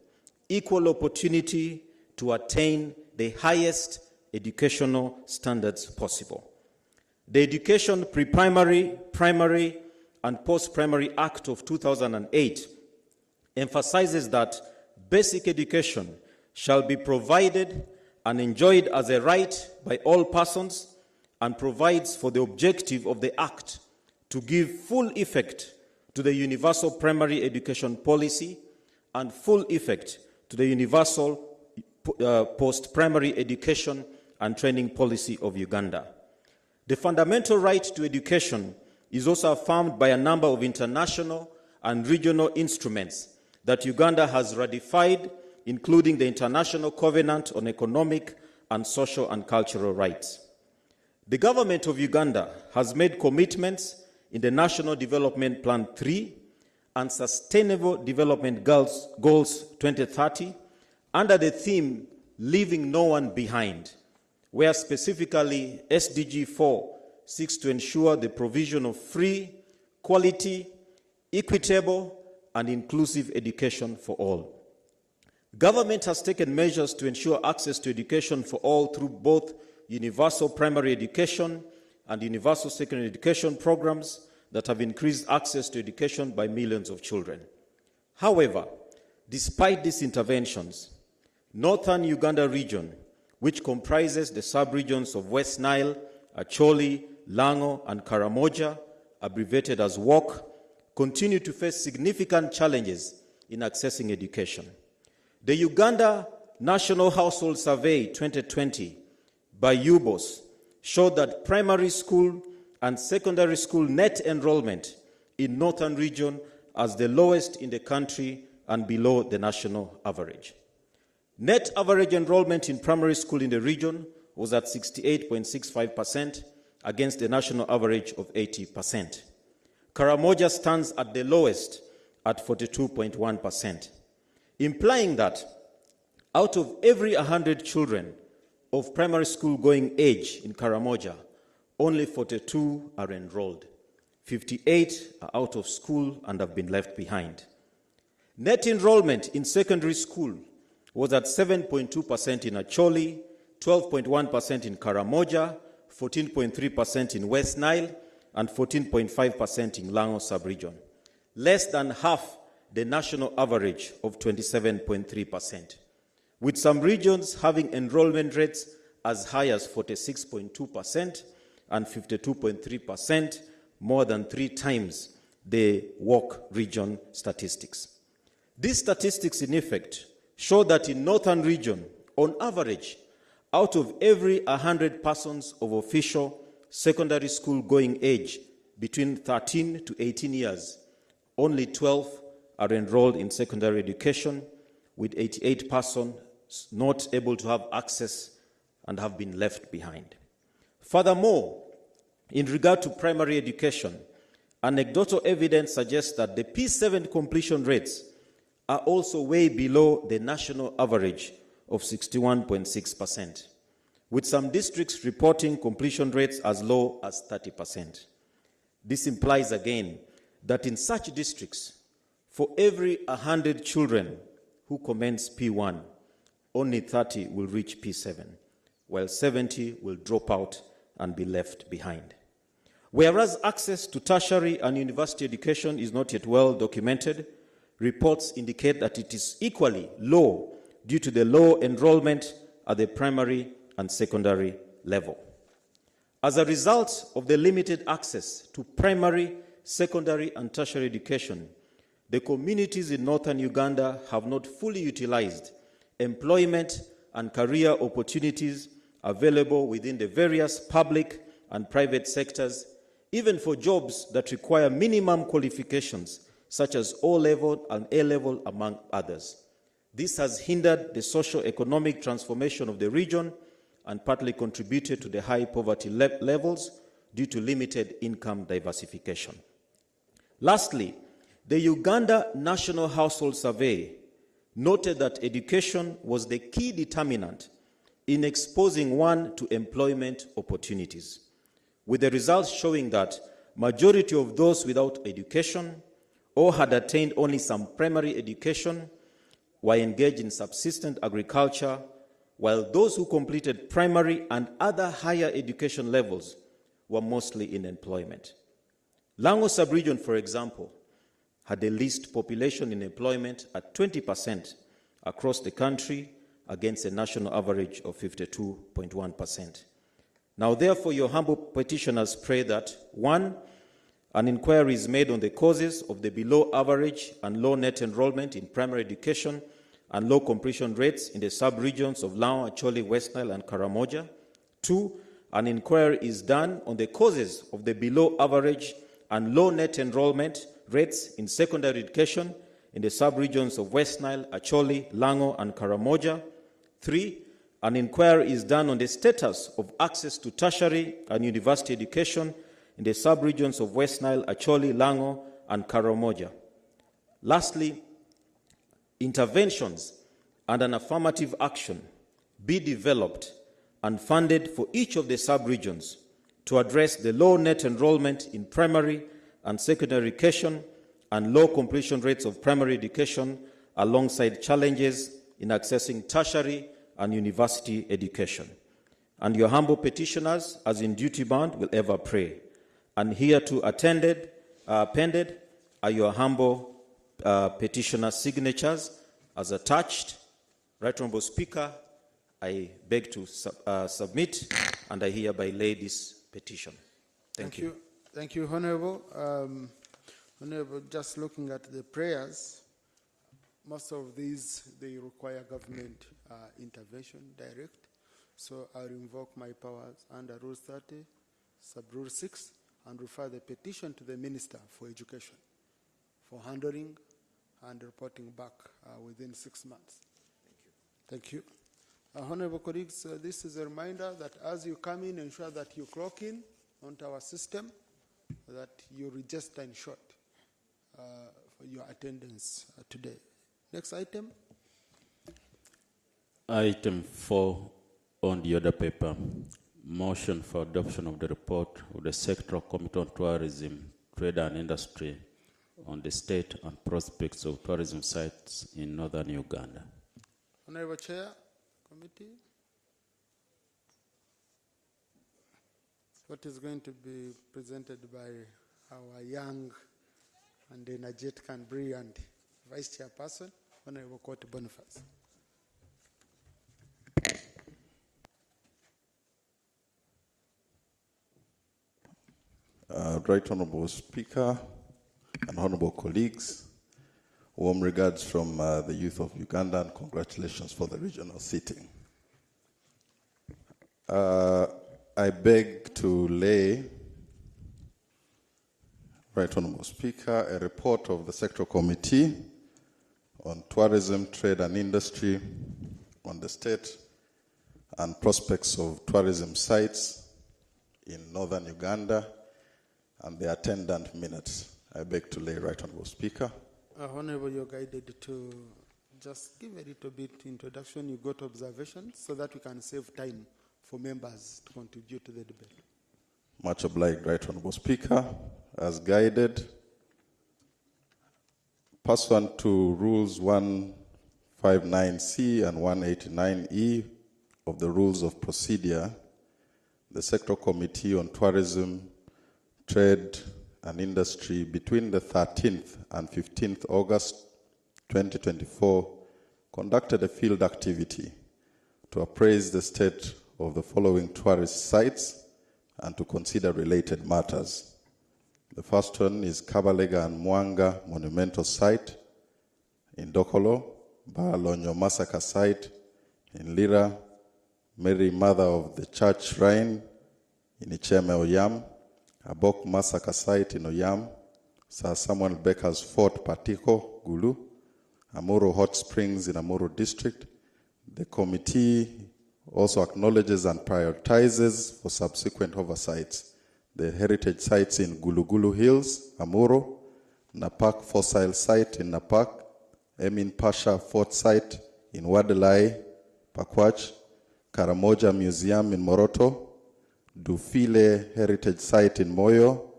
equal opportunity to attain the highest educational standards possible. The Education Pre-Primary, Primary, and Post-Primary Act of 2008 emphasizes that basic education shall be provided and enjoyed as a right by all persons, and provides for the objective of the Act to give full effect to the Universal Primary Education Policy and full effect to the Universal Post-Primary Education and Training Policy of Uganda. The fundamental right to education is also affirmed by a number of international and regional instruments that Uganda has ratified, including the International Covenant on Economic and Social and Cultural Rights. The government of Uganda has made commitments in the National Development Plan 3 and Sustainable Development Goals 2030 under the theme Leaving No One Behind, where specifically SDG 4 seeks to ensure the provision of free, quality, equitable, and inclusive education for all. Government has taken measures to ensure access to education for all through both universal primary education and universal secondary education programs that have increased access to education by millions of children. However, despite these interventions, Northern Uganda region, which comprises the sub-regions of West Nile, Acholi, Lango, and Karamoja, abbreviated as WOC, continue to face significant challenges in accessing education. The Uganda National Household Survey 2020 by UBOS showed that primary school and secondary school net enrollment in northern region as the lowest in the country and below the national average. Net average enrollment in primary school in the region was at 68.65% against the national average of 80%. Karamoja stands at the lowest at 42.1%, implying that out of every 100 children of primary school going age in Karamoja, only 42 are enrolled. 58 are out of school and have been left behind. Net enrollment in secondary school was at 7.2% in Acholi, 12.1% in Karamoja, 14.3% in West Nile, and 14.5% in Lango sub-region, less than half the national average of 27.3%, with some regions having enrollment rates as high as 46.2% and 52.3%, more than 3 times the WOC region statistics. These statistics, in effect, show that in Northern region, on average, out of every 100 persons of official secondary school going age between 13 to 18 years, only 12 are enrolled in secondary education, with 88 persons not able to have access and have been left behind. Furthermore, in regard to primary education, anecdotal evidence suggests that the P7 completion rates are also way below the national average of 61.6%, with some districts reporting completion rates as low as 30%. This implies again that in such districts, for every 100 children who commence P1, only 30 will reach P7, while 70 will drop out and be left behind. Whereas access to tertiary and university education is not yet well documented, reports indicate that it is equally low due to the low enrollment at the primary and secondary level. As a result of the limited access to primary, secondary, and tertiary education, the communities in northern Uganda have not fully utilized employment and career opportunities available within the various public and private sectors, even for jobs that require minimum qualifications such as O-level and A-level, among others. This has hindered the socio-economic transformation of the region and partly contributed to the high poverty levels due to limited income diversification. Lastly, the Uganda National Household Survey noted that education was the key determinant in exposing one to employment opportunities, with the results showing that majority of those without education or had attained only some primary education were engaged in subsistence agriculture, while those who completed primary and other higher education levels were mostly in employment. Lango sub-region, for example, had the least population in employment at 20% across the country against a national average of 52.1%. Now, therefore, your humble petitioners pray that, 1, an inquiry is made on the causes of the below average and low net enrollment in primary education and low completion rates in the sub-regions of Lao, Acholi, West Nile, and Karamoja. 2, an inquiry is done on the causes of the below average and low net enrollment rates in secondary education in the sub-regions of West Nile, Acholi, Lango, and Karamoja. 3, an inquiry is done on the status of access to tertiary and university education in the sub-regions of West Nile, Acholi, Lango, and Karamoja. Lastly, interventions and an affirmative action be developed and funded for each of the sub-regions to address the low net enrollment in primary and secondary education and low completion rates of primary education, alongside challenges in accessing tertiary and university education. And your humble petitioners, as in duty bound, will ever pray. And hereto appended are your humble petitioner signatures as attached. Right Honourable Speaker, I beg to submit, and I hereby lay this petition. Thank you. Thank you, Honourable. Honourable, just looking at the prayers, most of these, they require government intervention direct. So I'll invoke my powers under Rule 30, Sub-Rule 6, and refer the petition to the Minister for Education for handling and reporting back within 6 months. Thank you. Honorable colleagues, this is a reminder that as you come in, ensure that you clock in onto our system, that you register in short for your attendance today. Next item. Item 4 on the other paper. Motion for adoption of the report of the Sectoral Committee on Tourism, Trade and Industry on the state and prospects of tourism sites in northern Uganda. Honorable Chair, Committee. What is going to be presented by our young and energetic and brilliant Vice Chairperson, Honorable Court Boniface. Right Honorable Speaker and Honorable colleagues, warm regards from the youth of Uganda and congratulations for the regional sitting. I beg to lay, Right Honorable Speaker, a report of the Sectoral Committee on Tourism, Trade and Industry on the state and prospects of tourism sites in northern Uganda and the attendant minutes. I beg to lay, Right Honorable Speaker. Honorable, you're guided to just give a little bit introduction. You got observations so that we can save time for members to contribute to the debate. Much obliged, Right Honorable Speaker. As guided, pursuant to Rules 159C and 189E of the Rules of Procedure, the Sectoral Committee on Tourism, Trade and Industry between the 13th and 15th August 2024 conducted a field activity to appraise the state of the following tourist sites and to consider related matters. The first one is Kabalega and Mwanga Monumental Site in Dokolo, Balonyo Massacre Site in Lira, Mary Mother of the Church Shrine in Icheme Oyam, Abok Massacre Site in Oyam, Sir Samuel Becker's Fort Patiko, Gulu, Amuru Hot Springs in Amuru District. The committee also acknowledges and prioritizes for subsequent oversights the heritage sites in Gulu Hills, Amuru, Napak Fossil Site in Napak, Emin Pasha Fort Site in Wadelai, Pakwach, Karamoja Museum in Moroto, Dufile Heritage Site in Moyo,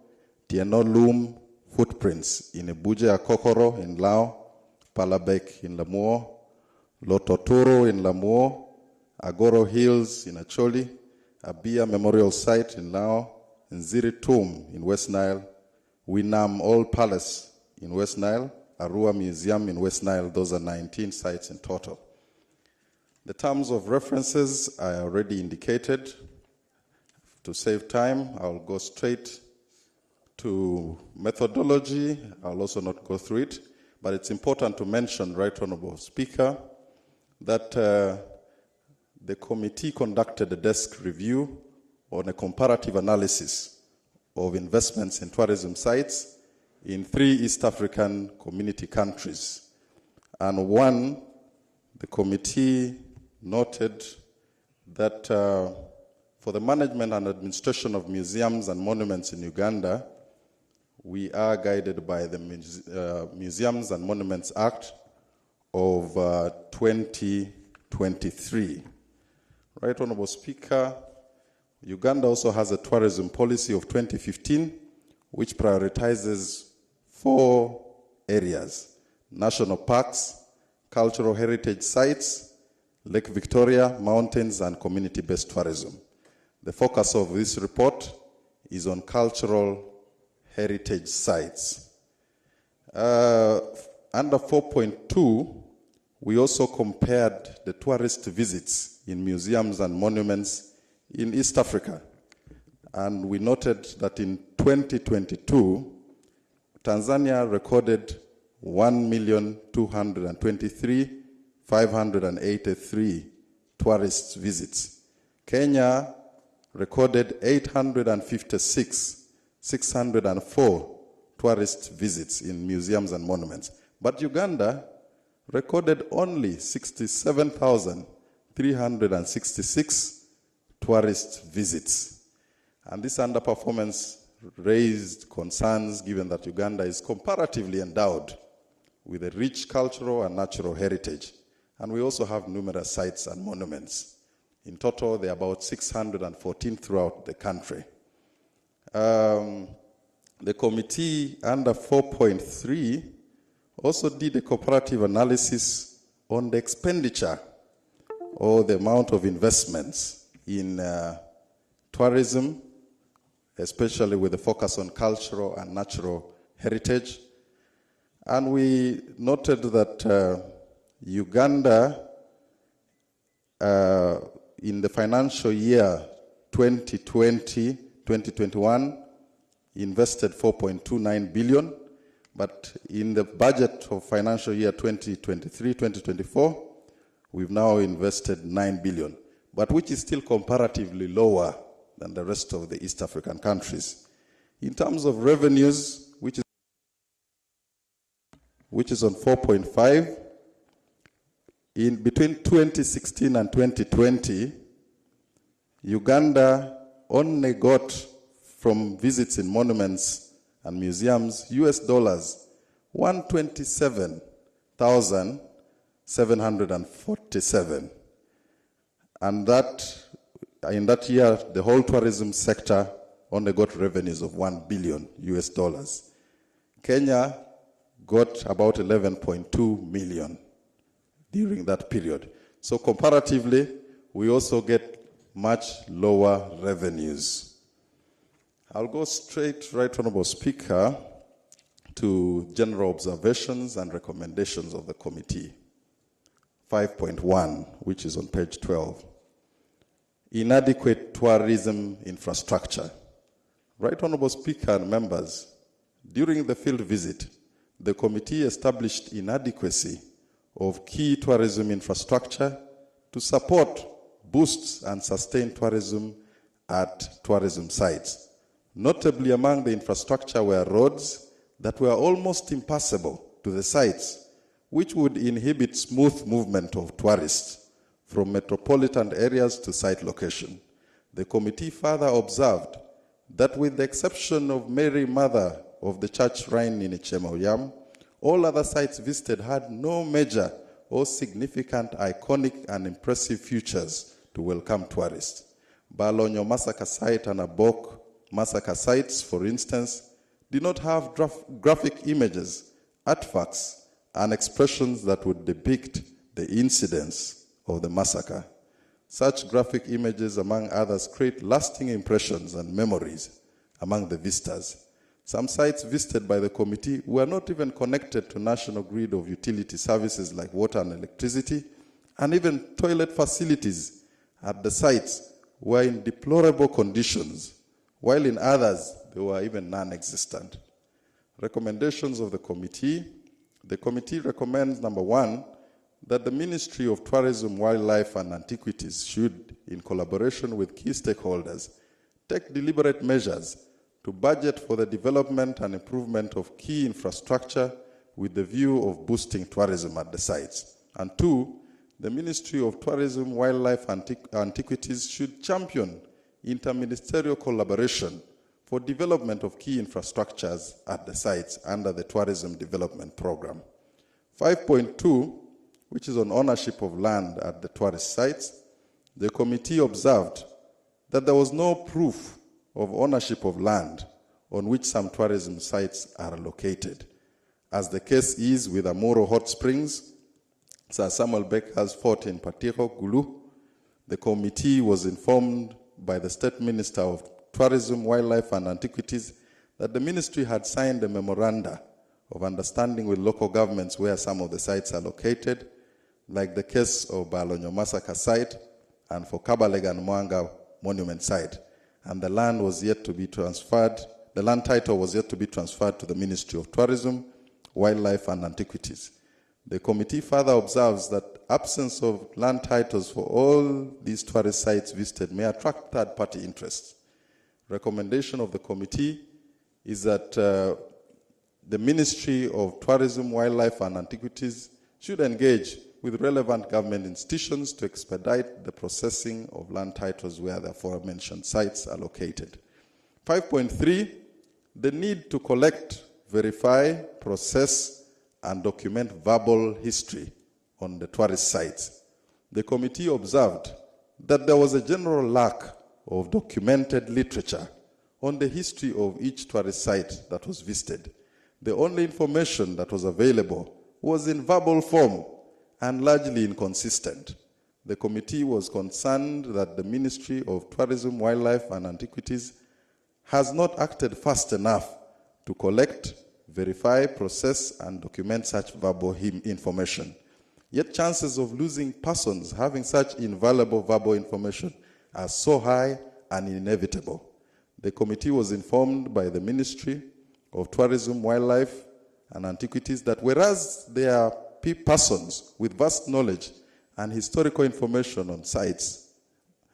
Tieno Loom Footprints in Ebuje Akokoro in Lao, Palabek in Lamuo, Lototuro in Lamuo, Agoro Hills in Acholi, Abia Memorial Site in Lao, Nziri Tomb in West Nile, Winam Old Palace in West Nile, Arua Museum in West Nile. Those are 19 sites in total. The terms of references are already indicated. To save time, I'll go straight to methodology. I'll also not go through it, but it's important to mention, Right Honorable Speaker, that the committee conducted a desk review on a comparative analysis of investments in tourism sites in 3 East African community countries. And one, the committee noted that for the management and administration of museums and monuments in Uganda, we are guided by the Museums and Monuments Act of 2023. Right Honorable Speaker, Uganda also has a tourism policy of 2015, which prioritizes 4 areas: national parks, cultural heritage sites, Lake Victoria, mountains, and community-based tourism. The focus of this report is on cultural heritage sites. Under 4.2, we also compared the tourist visits in museums and monuments in East Africa. And we noted that in 2022, Tanzania recorded 1,223,583 tourist visits. Kenya recorded 856,604 tourist visits in museums and monuments. But Uganda recorded only 67,366 tourist visits. And this underperformance raised concerns given that Uganda is comparatively endowed with a rich cultural and natural heritage. And we also have numerous sites and monuments. In total, there are about 614 throughout the country. The committee under 4.3 also did a comparative analysis on the expenditure or the amount of investments in tourism, especially with a focus on cultural and natural heritage. And we noted that Uganda, in the financial year 2020-2021, invested 4.29 billion, but in the budget of financial year 2023-2024, we've now invested 9 billion, but which is still comparatively lower than the rest of the East African countries. In terms of revenues, which is on 4.5, in between 2016 and 2020, Uganda only got from visits in monuments and museums US dollars 127,747. And that, in that year, the whole tourism sector only got revenues of 1 billion US dollars. Kenya got about 11.2 million during that period. So comparatively, we also get much lower revenues. I'll go straight, Right Honorable Speaker, to general observations and recommendations of the committee. 5.1, which is on page 12. Inadequate tourism infrastructure. Right Honorable Speaker and members, during the field visit, the committee established inadequacy of key tourism infrastructure to support, boost, and sustain tourism at tourism sites. Notably among the infrastructure were roads that were almost impassable to the sites, which would inhibit smooth movement of tourists from metropolitan areas to site location. The committee further observed that with the exception of Mary Mother of the church shrine in Ichemauyam, all other sites visited had no major or significant iconic and impressive features to welcome tourists. Balonyo Massacre site and Abok Massacre sites, for instance, did not have graphic images, artifacts, and expressions that would depict the incidents of the massacre. Such graphic images, among others, create lasting impressions and memories among the visitors. Some sites visited by the committee were not even connected to national grid of utility services like water and electricity, and even toilet facilities at the sites were in deplorable conditions, while in others they were even non-existent. Recommendations of the committee. The committee recommends, number one, that the Ministry of Tourism, Wildlife and Antiquities should, in collaboration with key stakeholders, take deliberate measures to budget for the development and improvement of key infrastructure with the view of boosting tourism at the sites. And two, the Ministry of Tourism, Wildlife and Antiquities should champion interministerial collaboration for development of key infrastructures at the sites under the Tourism Development Program. 5.2, which is on ownership of land at the tourist sites, the committee observed that there was no proof of ownership of land on which some tourism sites are located, as the case is with Amuro Hot Springs, Sir Samuel Becker's fort in Patiro, GULU. The committee was informed by the State Minister of Tourism, Wildlife and Antiquities that the ministry had signed a memoranda of understanding with local governments where some of the sites are located, like the case of Balonyo Massacre site and for Kabalega and Mwanga monument site. And the land was yet to be transferred, the land title was yet to be transferred to the Ministry of Tourism, Wildlife and Antiquities. The committee further observes that absence of land titles for all these tourist sites visited may attract third-party interests. Recommendation of the committee is that the Ministry of Tourism, Wildlife and Antiquities should engage with relevant government institutions to expedite the processing of land titles where the aforementioned sites are located. 5.3, the need to collect, verify, process, and document verbal history on the tourist sites. The committee observed that there was a general lack of documented literature on the history of each tourist site that was visited. The only information that was available was in verbal form and largely inconsistent. The committee was concerned that the Ministry of Tourism, Wildlife and Antiquities has not acted fast enough to collect, verify, process, and document such verbal information. Yet chances of losing persons having such invaluable verbal information are so high and inevitable. The committee was informed by the Ministry of Tourism, Wildlife and Antiquities that whereas there are persons with vast knowledge and historical information on sites,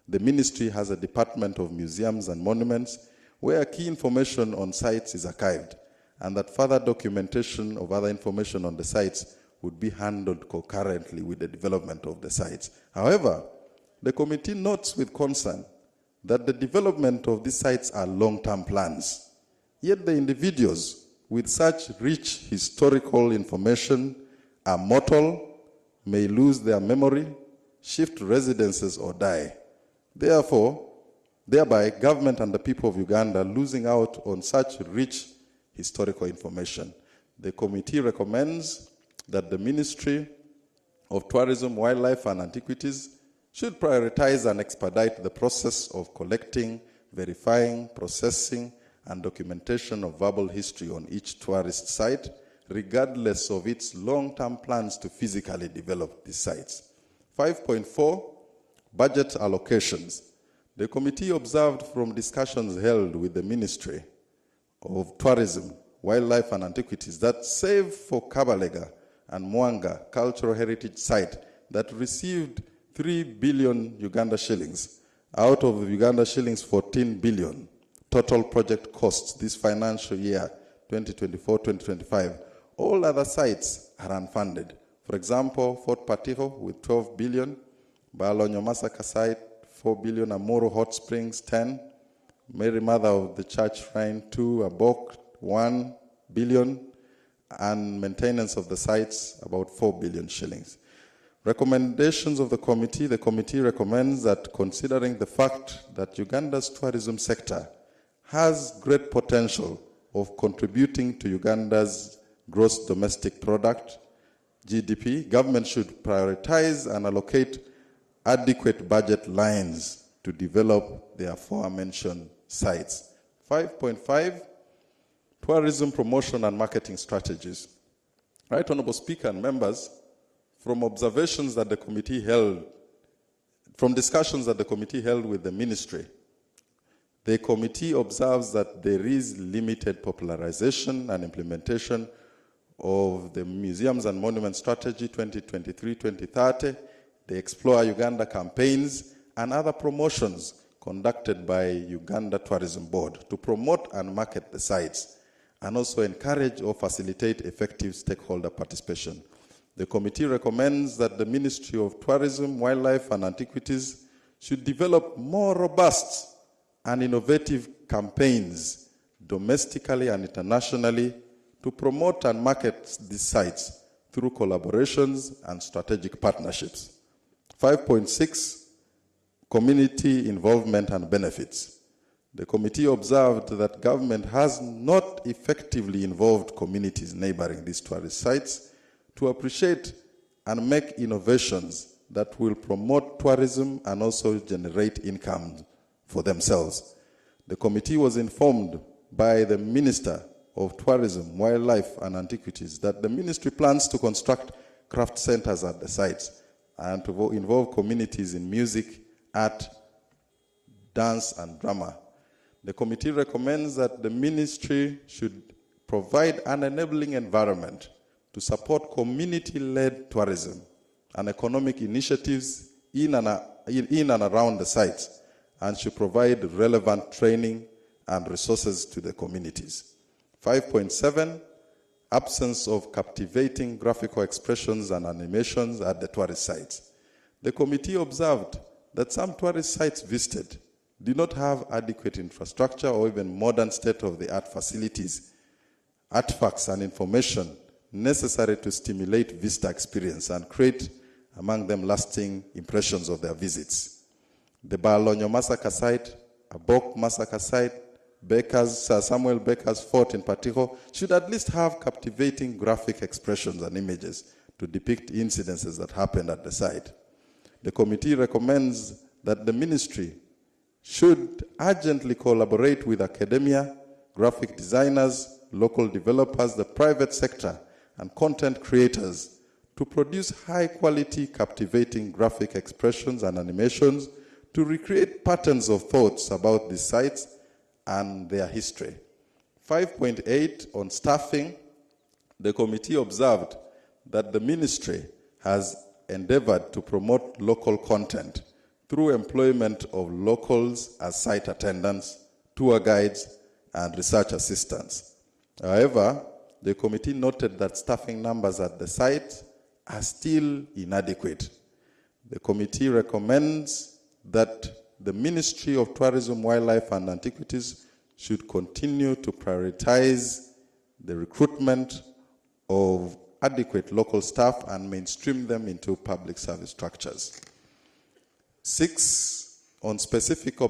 the ministry has a department of museums and monuments where key information on sites is archived, and that further documentation of other information on the sites would be handled concurrently with the development of the sites. However, the committee notes with concern that the development of these sites are long-term plans. Yet the individuals with such rich historical information are mortal, may lose their memory, shift residences or die. Thereby, government and the people of Uganda losing out on such rich historical information. The committee recommends that the Ministry of Tourism, Wildlife and Antiquities should prioritize and expedite the process of collecting, verifying, processing, and documentation of verbal history on each tourist site, regardless of its long-term plans to physically develop these sites. 5.4, budget allocations. The committee observed from discussions held with the Ministry of Tourism, Wildlife and Antiquities that save for Kabalega and Mwanga cultural heritage site that received 3 billion Uganda shillings out of Uganda shillings 14 billion total project costs this financial year 2024-2025. All other sites are unfunded. For example, Fort Patiho with 12 billion, Balonyo Masaka site 4 billion, Amuru Hot Springs 10, Mary Mother of the Church Shrine 2, Abok 1 billion, and maintenance of the sites about 4 billion shillings. Recommendations of the committee recommends that considering the fact that Uganda's tourism sector has great potential of contributing to Uganda's gross domestic product, GDP, government should prioritize and allocate adequate budget lines to develop the aforementioned sites. 5.5, tourism promotion and marketing strategies. Right Honorable Speaker and members, from observations that the committee held, from discussions that the committee held with the ministry, the committee observes that there is limited popularization and implementation of the Museums and Monuments Strategy 2023-2030, the Explore Uganda campaigns, and other promotions conducted by Uganda Tourism Board to promote and market the sites, and also encourage or facilitate effective stakeholder participation. The committee recommends that the Ministry of Tourism, Wildlife and Antiquities should develop more robust and innovative campaigns domestically and internationally to promote and market these sites through collaborations and strategic partnerships. 5.6, community involvement and benefits. The committee observed that government has not effectively involved communities neighboring these tourist sites to appreciate and make innovations that will promote tourism and also generate income for themselves. The committee was informed by the Minister of Tourism, Wildlife and Antiquities that the ministry plans to construct craft centers at the sites and to involve communities in music, art, dance and drama. The committee recommends that the ministry should provide an enabling environment to support community-led tourism and economic initiatives in and around the sites, and should provide relevant training and resources to the communities. 5.7, absence of captivating graphical expressions and animations at the tourist sites. The committee observed that some tourist sites visited did not have adequate infrastructure or even modern state-of-the-art facilities, artifacts, and information necessary to stimulate visitor experience and create among them lasting impressions of their visits. The Balonyo massacre site, Abok massacre site, Sir Samuel Baker's fort in particular, should at least have captivating graphic expressions and images to depict incidences that happened at the site. The committee recommends that the ministry should urgently collaborate with academia, graphic designers, local developers, the private sector, and content creators to produce high-quality, captivating graphic expressions and animations to recreate patterns of thoughts about these sites and their history. 5.8 on staffing, the committee observed that the ministry has endeavored to promote local content through employment of locals as site attendants, tour guides, and research assistants. However, the committee noted that staffing numbers at the site are still inadequate. The committee recommends that the Ministry of Tourism, Wildlife, and Antiquities should continue to prioritize the recruitment of adequate local staff and mainstream them into public service structures. 6, on specific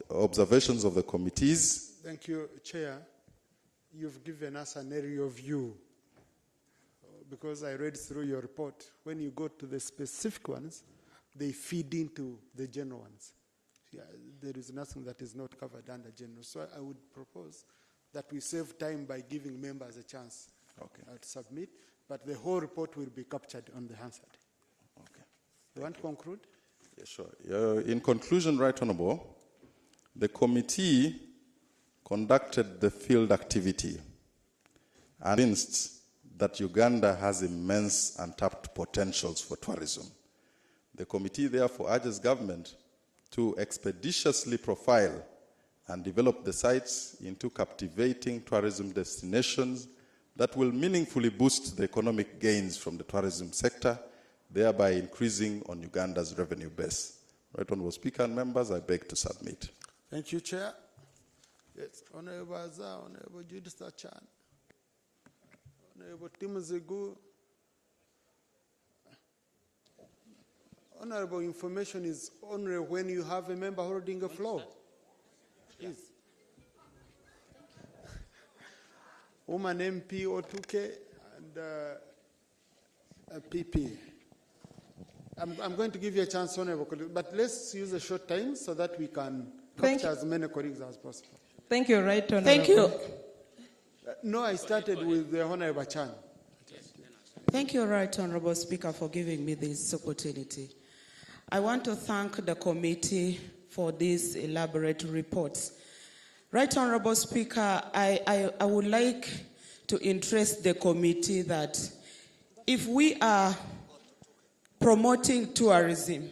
observations of the committees. Thank you, Chair. You've given us an area view because I read through your report. When you go to the specific ones, they feed into the general ones. Yeah, there is nothing that is not covered under general. So I would propose that we save time by giving members a chance to submit, but the whole report will be captured on the Hansard. Okay. You want to conclude? Yeah, sure. In conclusion, Right Honorable, the committee conducted the field activity and convinced that Uganda has immense untapped potentials for tourism. The committee therefore urges government to expeditiously profile and develop the sites into captivating tourism destinations that will meaningfully boost the economic gains from the tourism sector, thereby increasing on Uganda's revenue base. Right Honorable Speaker and members, I beg to submit. Thank you, Chair. Yes, Honorable Azar, Honorable Judith Chan, Honorable Timothy. Honorable, information is only when you have a member holding a floor. Please. Woman MP O2K and PP. I'm going to give you a chance, Honorable colleague, but let's use a short time so that we can capture as many colleagues as possible. Thank you, Right Honorable. Thank you. No, I started with the Honorable Chan. Thank you, Right Honorable Speaker, for giving me this opportunity. I want to thank the committee for these elaborate reports. Right Honorable Speaker, I would like to interest the committee that if we are promoting tourism,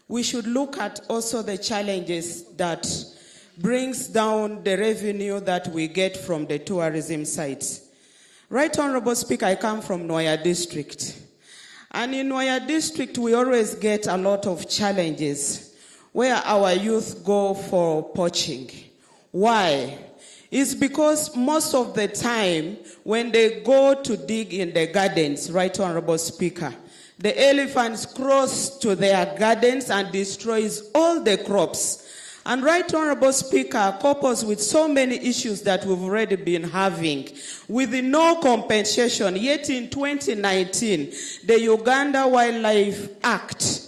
we should look at also the challenges that brings down the revenue that we get from the tourism sites. Right Honorable Speaker, I come from Noya District. And in Noya District, we always get a lot of challenges where our youth go for poaching. Why? It's because most of the time when they go to dig in the gardens, Right Honorable Speaker, the elephants cross to their gardens and destroys all the crops. And Right Honorable Speaker, couples with so many issues that we've already been having, with no compensation, yet in 2019, the Uganda Wildlife Act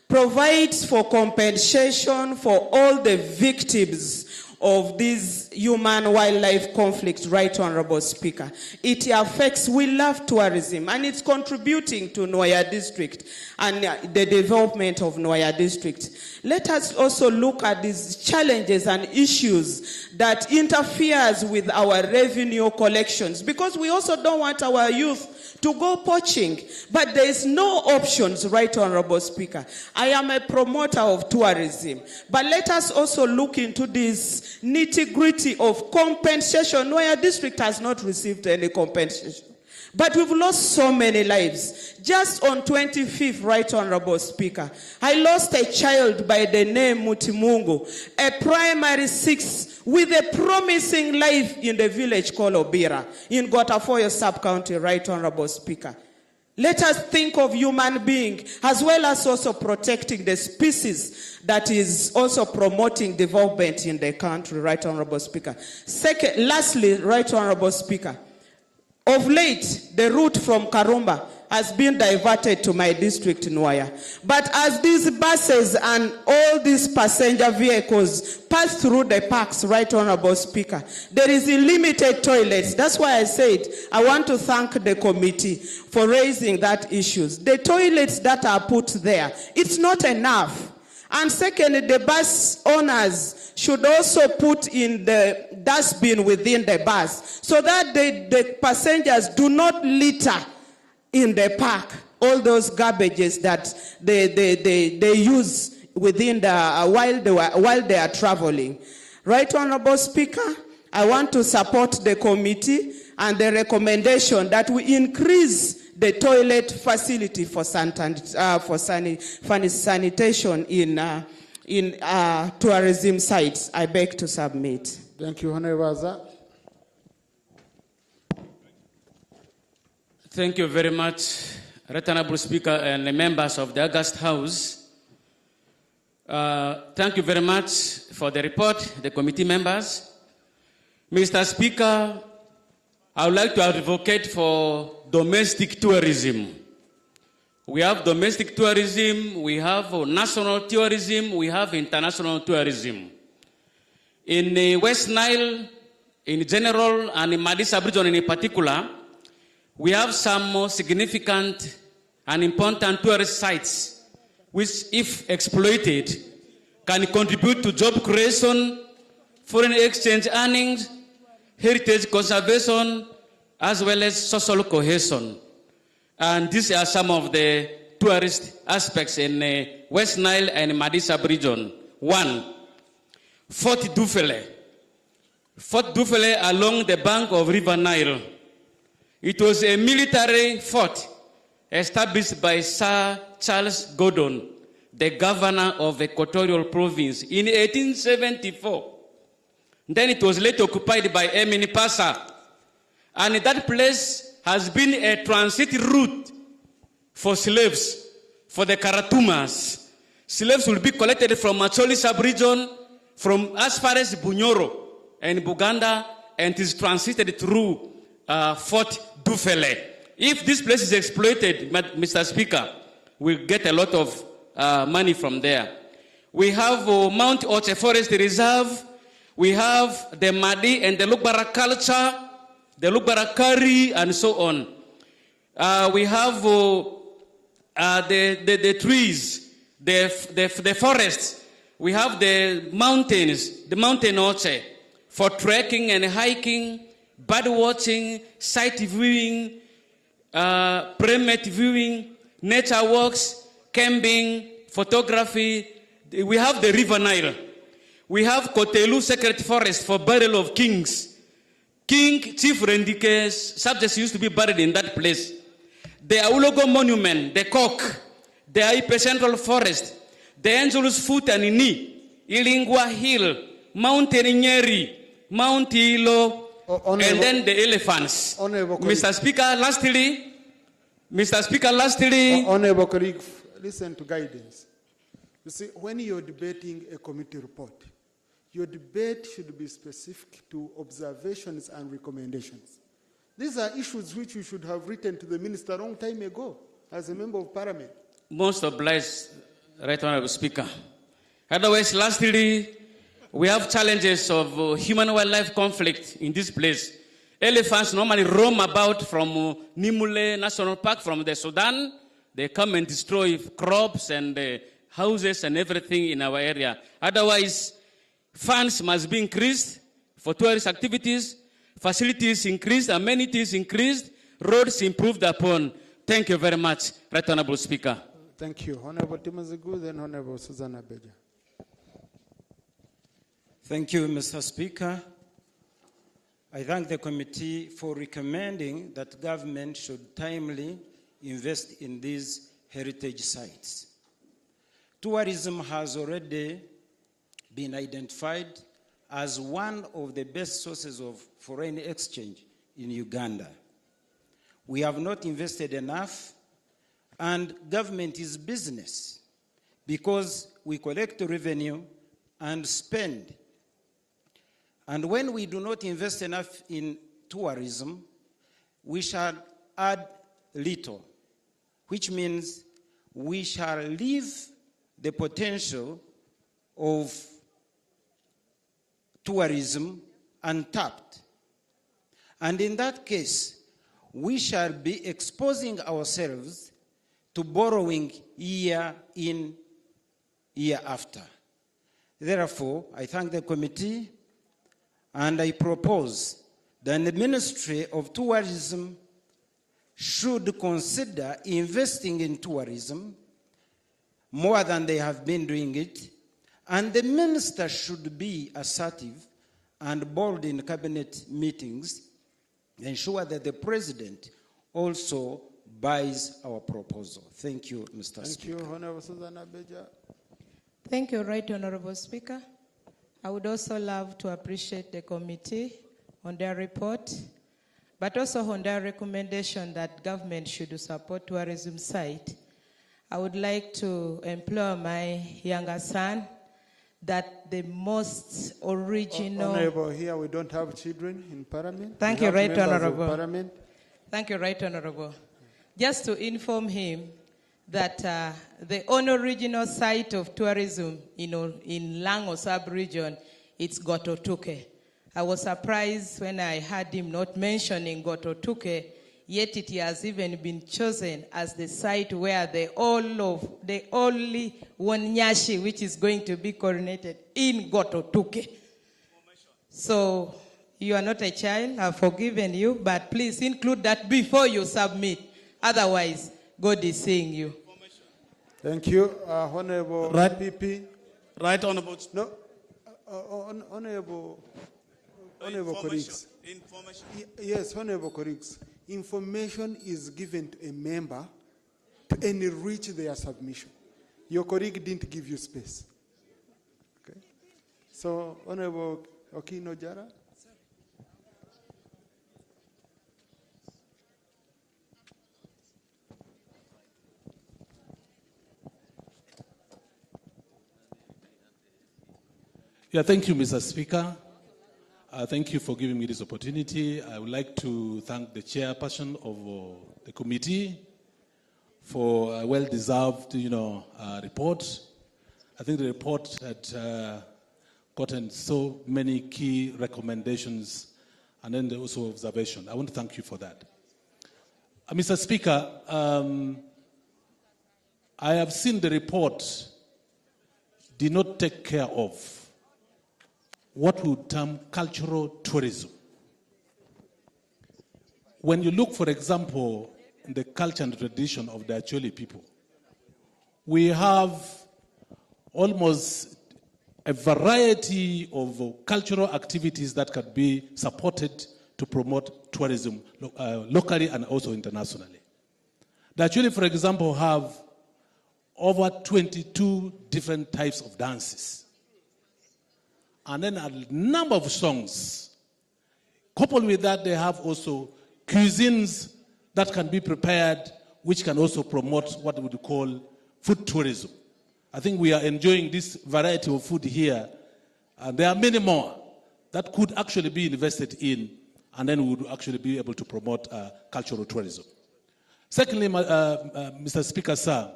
provides for compensation for all the victims of these human-wildlife conflicts, Right Honorable Speaker. It affects, we love tourism, and it's contributing to Noya District and the development of Noya District. Let us also look at these challenges and issues that interferes with our revenue collections, because we also don't want our youth to go poaching. But there is no options, Right Honorable Speaker. I am a promoter of tourism, but let us also look into this nitty-gritty of compensation. Noya District has not received any compensation. But we've lost so many lives. Just on 25th, Right Honorable Speaker, I lost a child by the name Mutimungu, a primary 6 with a promising life in the village called Obira in Gotafoyo sub-county, Right Honorable Speaker. Let us think of human being as well as also protecting the species that is also promoting development in the country, Right Honorable Speaker. Lastly, Right Honorable Speaker, of late, the route from Karumba has been diverted to my district, Nwaya. But as these buses and all these passenger vehicles pass through the parks, Right Honorable Speaker, there is limited toilets. That's why I said I want to thank the committee for raising that issue. The toilets that are put there, it's not enough. And secondly, the bus owners should also put in the dustbin within the bus so that the passengers do not litter in the park all those garbages that they use within the while they are traveling. Right Honorable Speaker, I want to support the committee and the recommendation that we increase the toilet facility for sanitation in tourism sites. I beg to submit. Thank you, Honorable Azza. Thank you very much, Right Honorable Speaker and the members of the August House. Thank you very much for the report, the committee members. Mr. Speaker, I would like to advocate for domestic tourism. We have domestic tourism, we have national tourism, we have international tourism. In the West Nile, in general, and in Madisa region in particular, we have some more significant and important tourist sites which, if exploited, can contribute to job creation, foreign exchange earnings, heritage conservation, as well as social cohesion. And these are some of the tourist aspects in West Nile and Madisa region. 1, Fort Dufele. Fort Dufele along the bank of River Nile. It was a military fort established by Sir Charles Gordon, the governor of Equatorial Province, in 1874. Then it was later occupied by Emini Pasa. And that place has been a transit route for slaves, for the Karatumas. Slaves will be collected from Macholi sub-region, from as far as Bunyoro and Buganda, and is transited through Fort Dufele. If this place is exploited, Mr. Speaker, we'll get a lot of money from there. We have Mount Oche Forest Reserve. We have the Madi and the Lukbara culture, the Lukbara curry, and so on. We have the trees, the forests. We have the mountains, the mountain Oche, for trekking and hiking, bird watching, sight viewing, primate viewing, nature walks, camping, photography. We have the River Nile. We have Kotelu Sacred Forest for burial of kings. King Chief Rendike's subjects used to be buried in that place. The Aulogo Monument, the Cock, the Aipe Central Forest, the Angelus Foot and Ini, Ilingwa Hill, Mount Nyeri, Mount Ilo, and then the elephants. Mr. Speaker, lastly. Honorable colleague, listen to guidance. You see, when you're debating a committee report, your debate should be specific to observations and recommendations. These are issues which you should have written to the minister a long time ago as a member of parliament. Most obliged, Right Honorable Speaker. Otherwise, lastly, we have challenges of human-wildlife conflict in this place. Elephants normally roam about from Nimule National Park, from the Sudan. They come and destroy crops and houses and everything in our area. Otherwise, funds must be increased for tourist activities, facilities increased, amenities increased, roads improved upon. Thank you very much, Right Honorable Speaker. Thank you. Honorable Timazigu, then Honorable Susanna Beja. Thank you, Mr. Speaker. I thank the committee for recommending that government should timely invest in these heritage sites. Tourism has already been identified as one of the best sources of foreign exchange in Uganda. We have not invested enough, and government is business because we collect revenue and spend. And when we do not invest enough in tourism, we shall add little, which means we shall leave the potential of tourism untapped. And in that case, we shall be exposing ourselves to borrowing year in, year after. Therefore, I thank the committee and I propose that the Ministry of Tourism should consider investing in tourism more than they have been doing it, and the minister should be assertive and bold in cabinet meetings, ensure that the president also buys our proposal. Thank you, Mr. Speaker. Thank you, Honorable Susanna Beja. Thank you, Right Honorable Speaker. I would also love to appreciate the committee on their report, but also on their recommendation that government should support tourism site. I would like to implore my younger son that the most original... Honorable, here we don't have children in Parliament. Thank you, Right Honorable. Parliament. Thank you, Right Honorable. Just to inform him that the only regional site of tourism in Lango sub-region, it's Gototuke. I was surprised when I heard him not mentioning Gototuke, yet it has even been chosen as the site where the only one Nyashi which is going to be coronated in Gototuke. So you are not a child, I've forgiven you, but please include that before you submit. Otherwise, God is seeing you. Thank you, Honorable Right. PP. Right, Honorable. No, Honorable colleagues. Information. Yes, Honorable colleagues. Information is given to a member to enrich their submission. Your colleague didn't give you space. Okay. So, Honorable Okino Jara. Yeah, thank you, Mr. Speaker. Thank you for giving me this opportunity. I would like to thank the chairperson of the committee for a well-deserved, report. I think the report had gotten so many key recommendations and then also observation. I want to thank you for that. Mr. Speaker, I have seen the report did not take care of what we would term cultural tourism. When you look, for example, in the culture and tradition of the Acholi people, we have almost a variety of cultural activities that can be supported to promote tourism locally and also internationally. The Acholi, for example, have over 22 different types of dances. And then a number of songs. Coupled with that, they have also cuisines that can be prepared, which can also promote what we would call food tourism. I think we are enjoying this variety of food here. And there are many more that could actually be invested in, and then we would actually be able to promote cultural tourism. Secondly, Mr. Speaker, sir,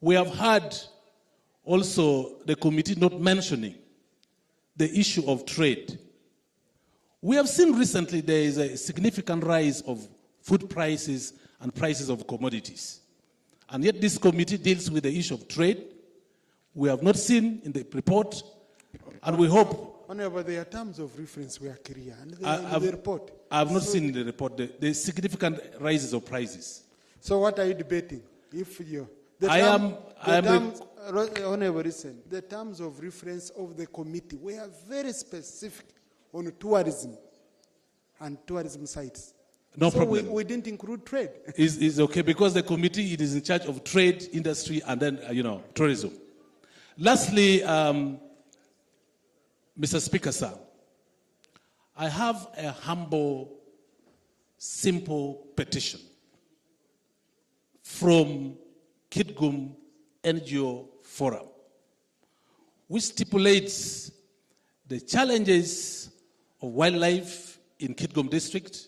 we have had also the committee not mentioning the issue of trade. We have seen recently there is a significant rise of food prices and prices of commodities. And yet this committee deals with the issue of trade. We have not seen in the report, and we hope... Honorable, their terms of reference were clear, and they are in the report. I have not seen in the report the significant rises of prices. So what are you debating? If you... Honorable, listen. The terms of reference of the committee were very specific on tourism. and tourism sites. No so problem. We didn't include trade. Is okay because the committee it is in charge of trade, industry, and then tourism. Lastly, Mr. Speaker, sir, I have a humble, simple petition from Kitgum NGO Forum, which stipulates the challenges of wildlife in Kitgum district,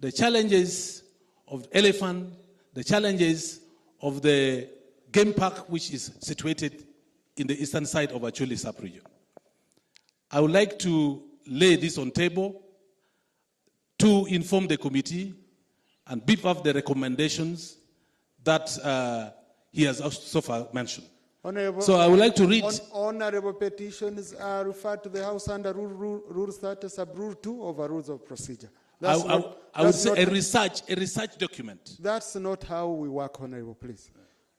the challenges of elephant, the challenges of the game park, which is situated in the eastern side of Acholi sub-region. I would like to lay this on table to inform the committee and beef up the recommendations that he has so far mentioned. So I would like to read. Honorable petitions are referred to the House under Rule 30, Sub-Rule 2 of Rules of Procedure. I would say a research document. That's not how we work, Honorable, please.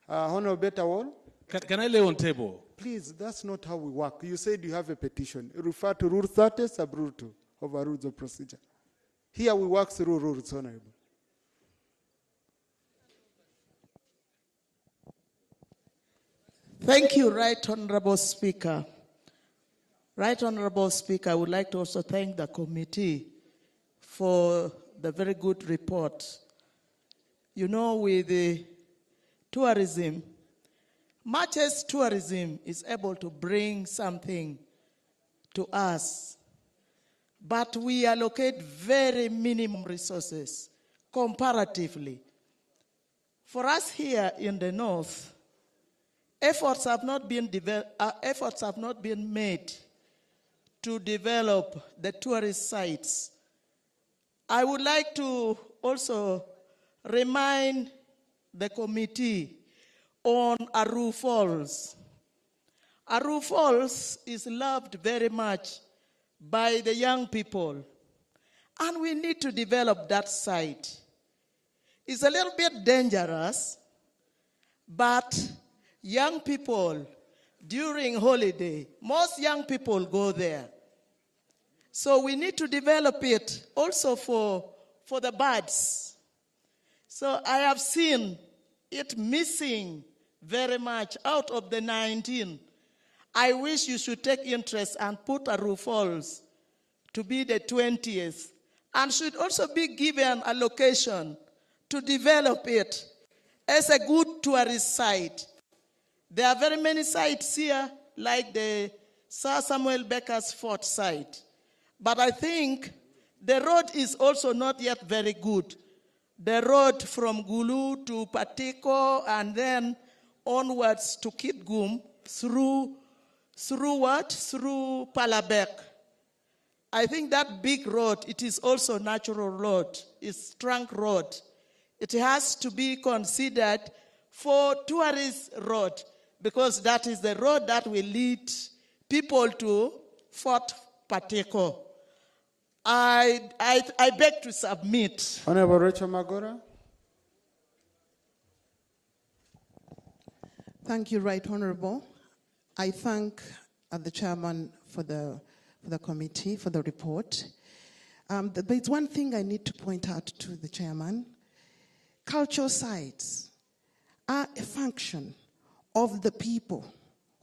Honorable Betawol. Can I lay on table? Please, that's not how we work. You said you have a petition. Refer to Rule 30, Sub-Rule 2 of Rules of Procedure. Here we work through rules, Honorable. Thank you, Right Honorable Speaker. Right Honorable Speaker, I would like to also thank the committee for the very good report. You know, with the tourism, much as tourism is able to bring something to us, but we allocate very minimum resources comparatively. For us here in the north, efforts have not been made to develop the tourist sites. I would like to also remind the committee on Aru Falls. Aru Falls is loved very much by the young people, and we need to develop that site. It's a little bit dangerous, but young people, during holiday, most young people go there. So we need to develop it also for the birds. So I have seen it missing very much out of the 19. I wish you should take interest and put Aru Falls to be the 20th, and should also be given a location to develop it as a good tourist site. There are very many sites here, like the Sir Samuel Becker's Fort site. But I think the road is also not yet very good. The road from Gulu to Patiko and then onwards to Kitgum through what? Through Palabek. I think that big road, it is also natural road. It's trunk road. It has to be considered for tourist road, because that is the road that will lead people to Fort Pateko. I beg to submit. Honorable Rachel Magora. Thank you, Right Honorable. I thank the chairman for the committee for the report. There's one thing I need to point out to the chairman. Cultural sites are a function of the people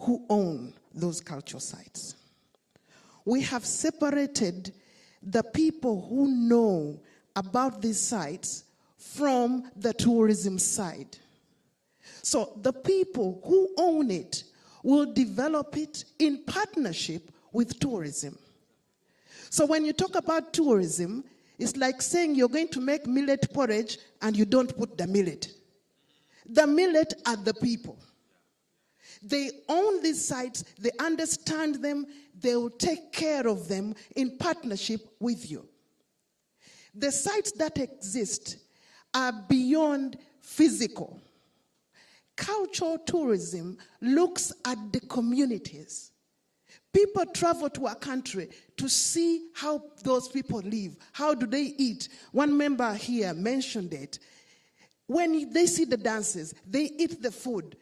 who own those cultural sites. We have separated the people who know about these sites from the tourism side. So the people who own it will develop it in partnership with tourism. So when you talk about tourism, it's like saying you're going to make millet porridge and you don't put the millet. The millet are the people. They own these sites, they understand them, they will take care of them in partnership with you. The sites that exist are beyond physical. Cultural tourism looks at the communities. People travel to a country to see how those people live. How do they eat? One member here mentioned it. When they see the dances, they eat the food.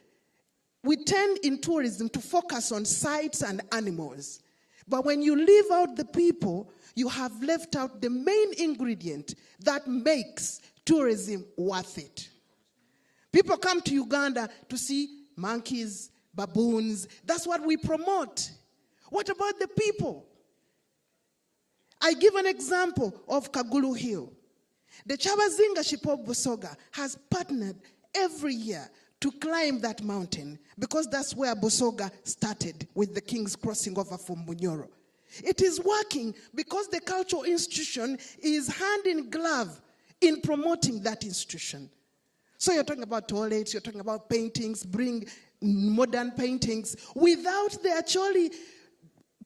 We tend in tourism to focus on sites and animals. But when you leave out the people, You have left out the main ingredient that makes tourism worth it. People come to Uganda to see monkeys, baboons. That's what we promote. What about the people? I give an example of Kagulu Hill. The Chabazinga Shippo Busoga has partnered every year to climb that mountain because that's where Busoga started with the King's crossing over from Bunyoro. It is working because the cultural institution is hand in glove in promoting that institution. So you're talking about toilets, you're talking about paintings, bring modern paintings. Without they actually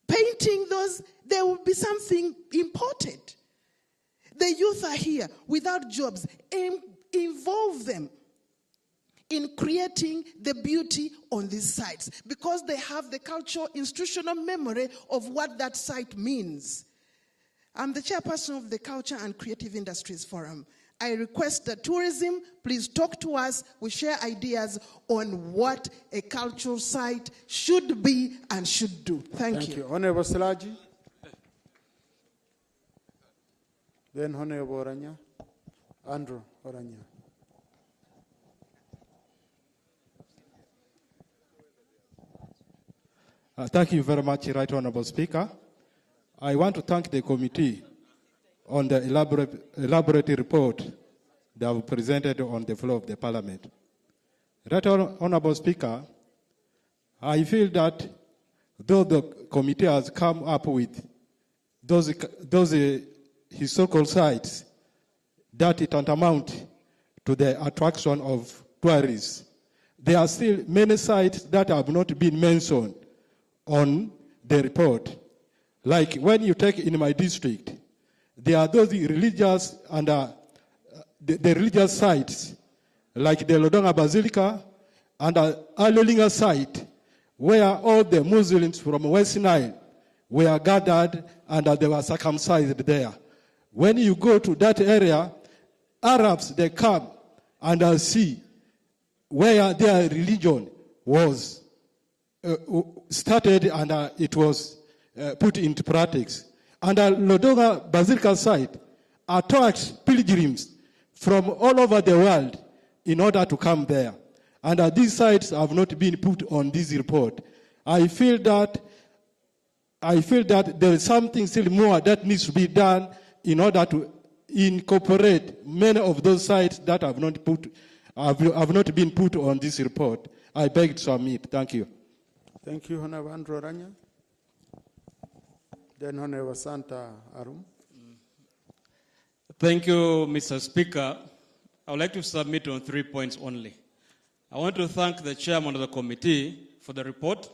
painting those, there will be something imported. The youth are here without jobs. Involve them in creating the beauty on these sites because they have the cultural institutional memory of what that site means. I'm the chairperson of the Culture and Creative Industries Forum. I request that tourism, please talk to us. We share ideas on what a cultural site should be and should do. Thank you. Honorable Silaji. Then Honorable Oranya. Andrew Oranya. Thank you very much, Right Honorable Speaker. I want to thank the committee on the elaborate report they have presented on the floor of the Parliament. Right Honorable Speaker, I feel that though the committee has come up with those historical sites that it tantamount to the attraction of tourists, there are still many sites that have not been mentioned on the report. Like when you take in my district, there are those religious and the religious sites, like the Lodonga Basilica and Alolinga site, where all the Muslims from West Nile were gathered and they were circumcised there. When you go to that area, Arabs, they come and see where their religion was started and it was put into practice. And the Lodonga Basilica site attracts pilgrims from all over the world in order to come there. And these sites have not been put on this report. I feel that there is something still more that needs to be done in order to incorporate many of those sites that have not been put on this report. I beg to submit. Thank you. Thank you, Honorable Andrew Oranya. Then Honorable Santa Arum. Thank you, Mr. Speaker. I would like to submit on 3 points only. I want to thank the chairman of the committee for the report,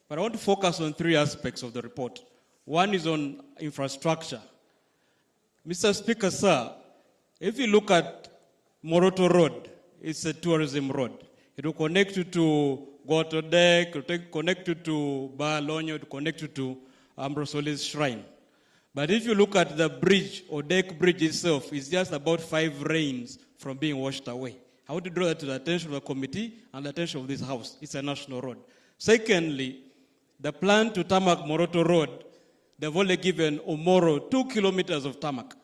but I want to focus on 3 aspects of the report. One is on infrastructure. Mr. Speaker, sir, if you look at Moroto Road, it's a tourism road. It will connect you to Gotodek, it will connect you to Balonyo, it will connect you to Ambrosoli's Shrine. But if you look at the bridge, or deck bridge itself, it's just about 5 rains from being washed away. I want to draw that to the attention of the committee and the attention of this House. It's a national road. Secondly, the plan to tarmac Moroto Road, they've only given Omoro 2 kilometers of tarmac.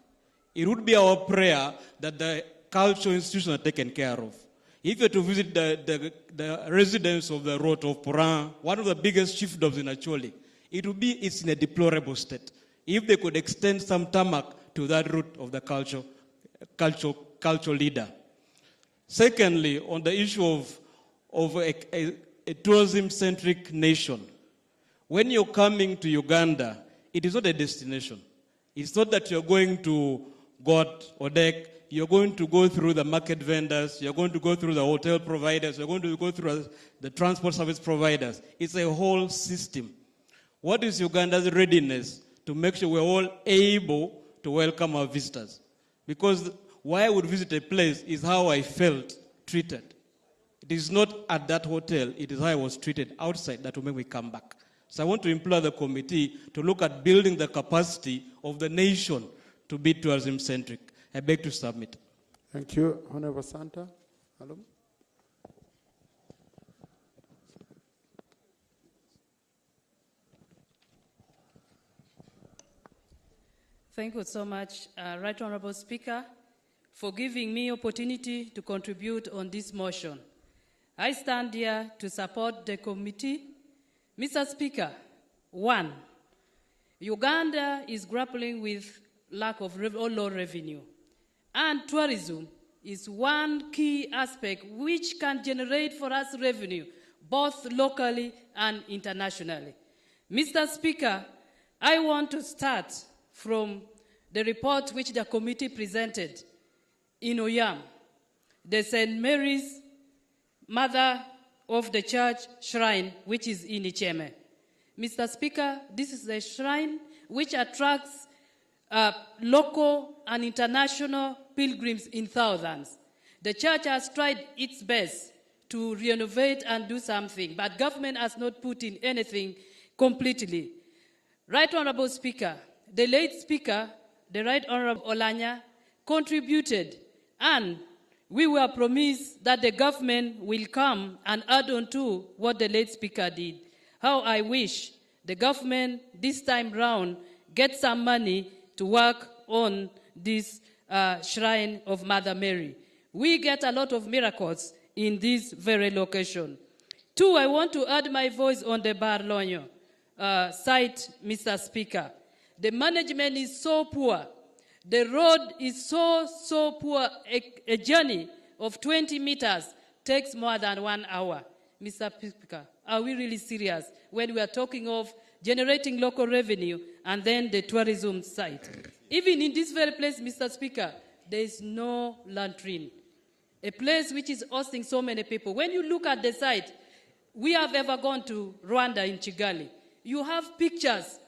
It would be our prayer that the cultural institutions are taken care of. If you're to visit the residents of the road of Puran, one of the biggest chiefdoms in Acholi, it's in a deplorable state. If they could extend some tarmac to that route of the cultural leader. Secondly, on the issue of a tourism-centric nation, when you're coming to Uganda, it is not a destination. It's not that you're going to Got or Dek. You're going to go through the market vendors. You're going to go through the hotel providers. You're going to go through the transport service providers. It's a whole system. What is Uganda's readiness to make sure we're all able to welcome our visitors? Because why I would visit a place is how I felt treated. It is not at that hotel, it is how I was treated outside that will make me come back. So I want to implore the committee to look at building the capacity of the nation to be tourism-centric. I beg to submit. Thank you, Honorable Santa. Hello. Thank you so much, Right Honorable Speaker, for giving me opportunity to contribute on this motion. I stand here to support the committee. Mr. Speaker, 1, Uganda is grappling with lack of or low revenue, and tourism is one key aspect which can generate for us revenue, both locally and internationally. Mr. Speaker, I want to start from the report which the committee presented in Oyam, the St. Mary's Mother of the Church Shrine, which is in Icheme. Mr. Speaker, this is a shrine which attracts local and international pilgrims in thousands. The church has tried its best to renovate and do something, but government has not put in anything completely. Right Honorable Speaker, the late Speaker, the Right Honorable Olanya, contributed, and we were promised that the government will come and add on to what the late Speaker did. How I wish the government this time round get some money to work on this shrine of Mother Mary. We get a lot of miracles in this very location. 2, I want to add my voice on the Barlonyo site, Mr. Speaker. The management is so poor. The road is so poor. A journey of 20 meters takes more than 1 hour. Mr. Speaker, are we really serious when we are talking of generating local revenue and then the tourism site? Even in this very place, Mr. Speaker, there is no latrine. A place which is hosting so many people. When you look at the site, we have ever gone to Rwanda in Kigali. You have pictures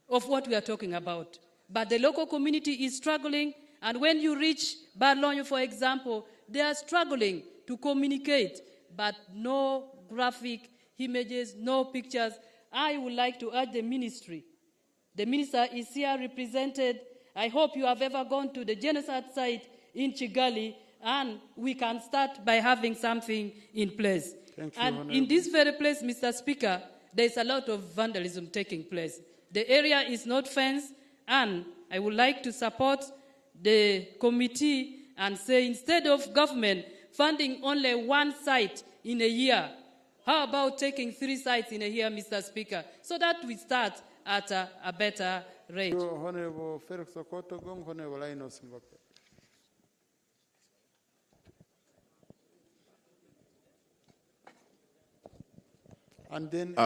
of what we are talking about. But the local community is struggling, and when you reach Barlonyo, for example, they are struggling to communicate, but no graphic images, no pictures. I would like to urge the ministry. The minister is here represented. I hope you have ever gone to the genocide site in Kigali, and we can start by having something in place. Thank you, and Honorable. in this very place, Mr. Speaker, there's a lot of vandalism taking place. The area is not fenced, and I would like to support the committee and say instead of government funding only one site in a year, how about taking 3 sites in a year, Mr. Speaker, so that we start at a better rate. Honorable Felix Okoto Gong, Honorable Linus Ngope. And then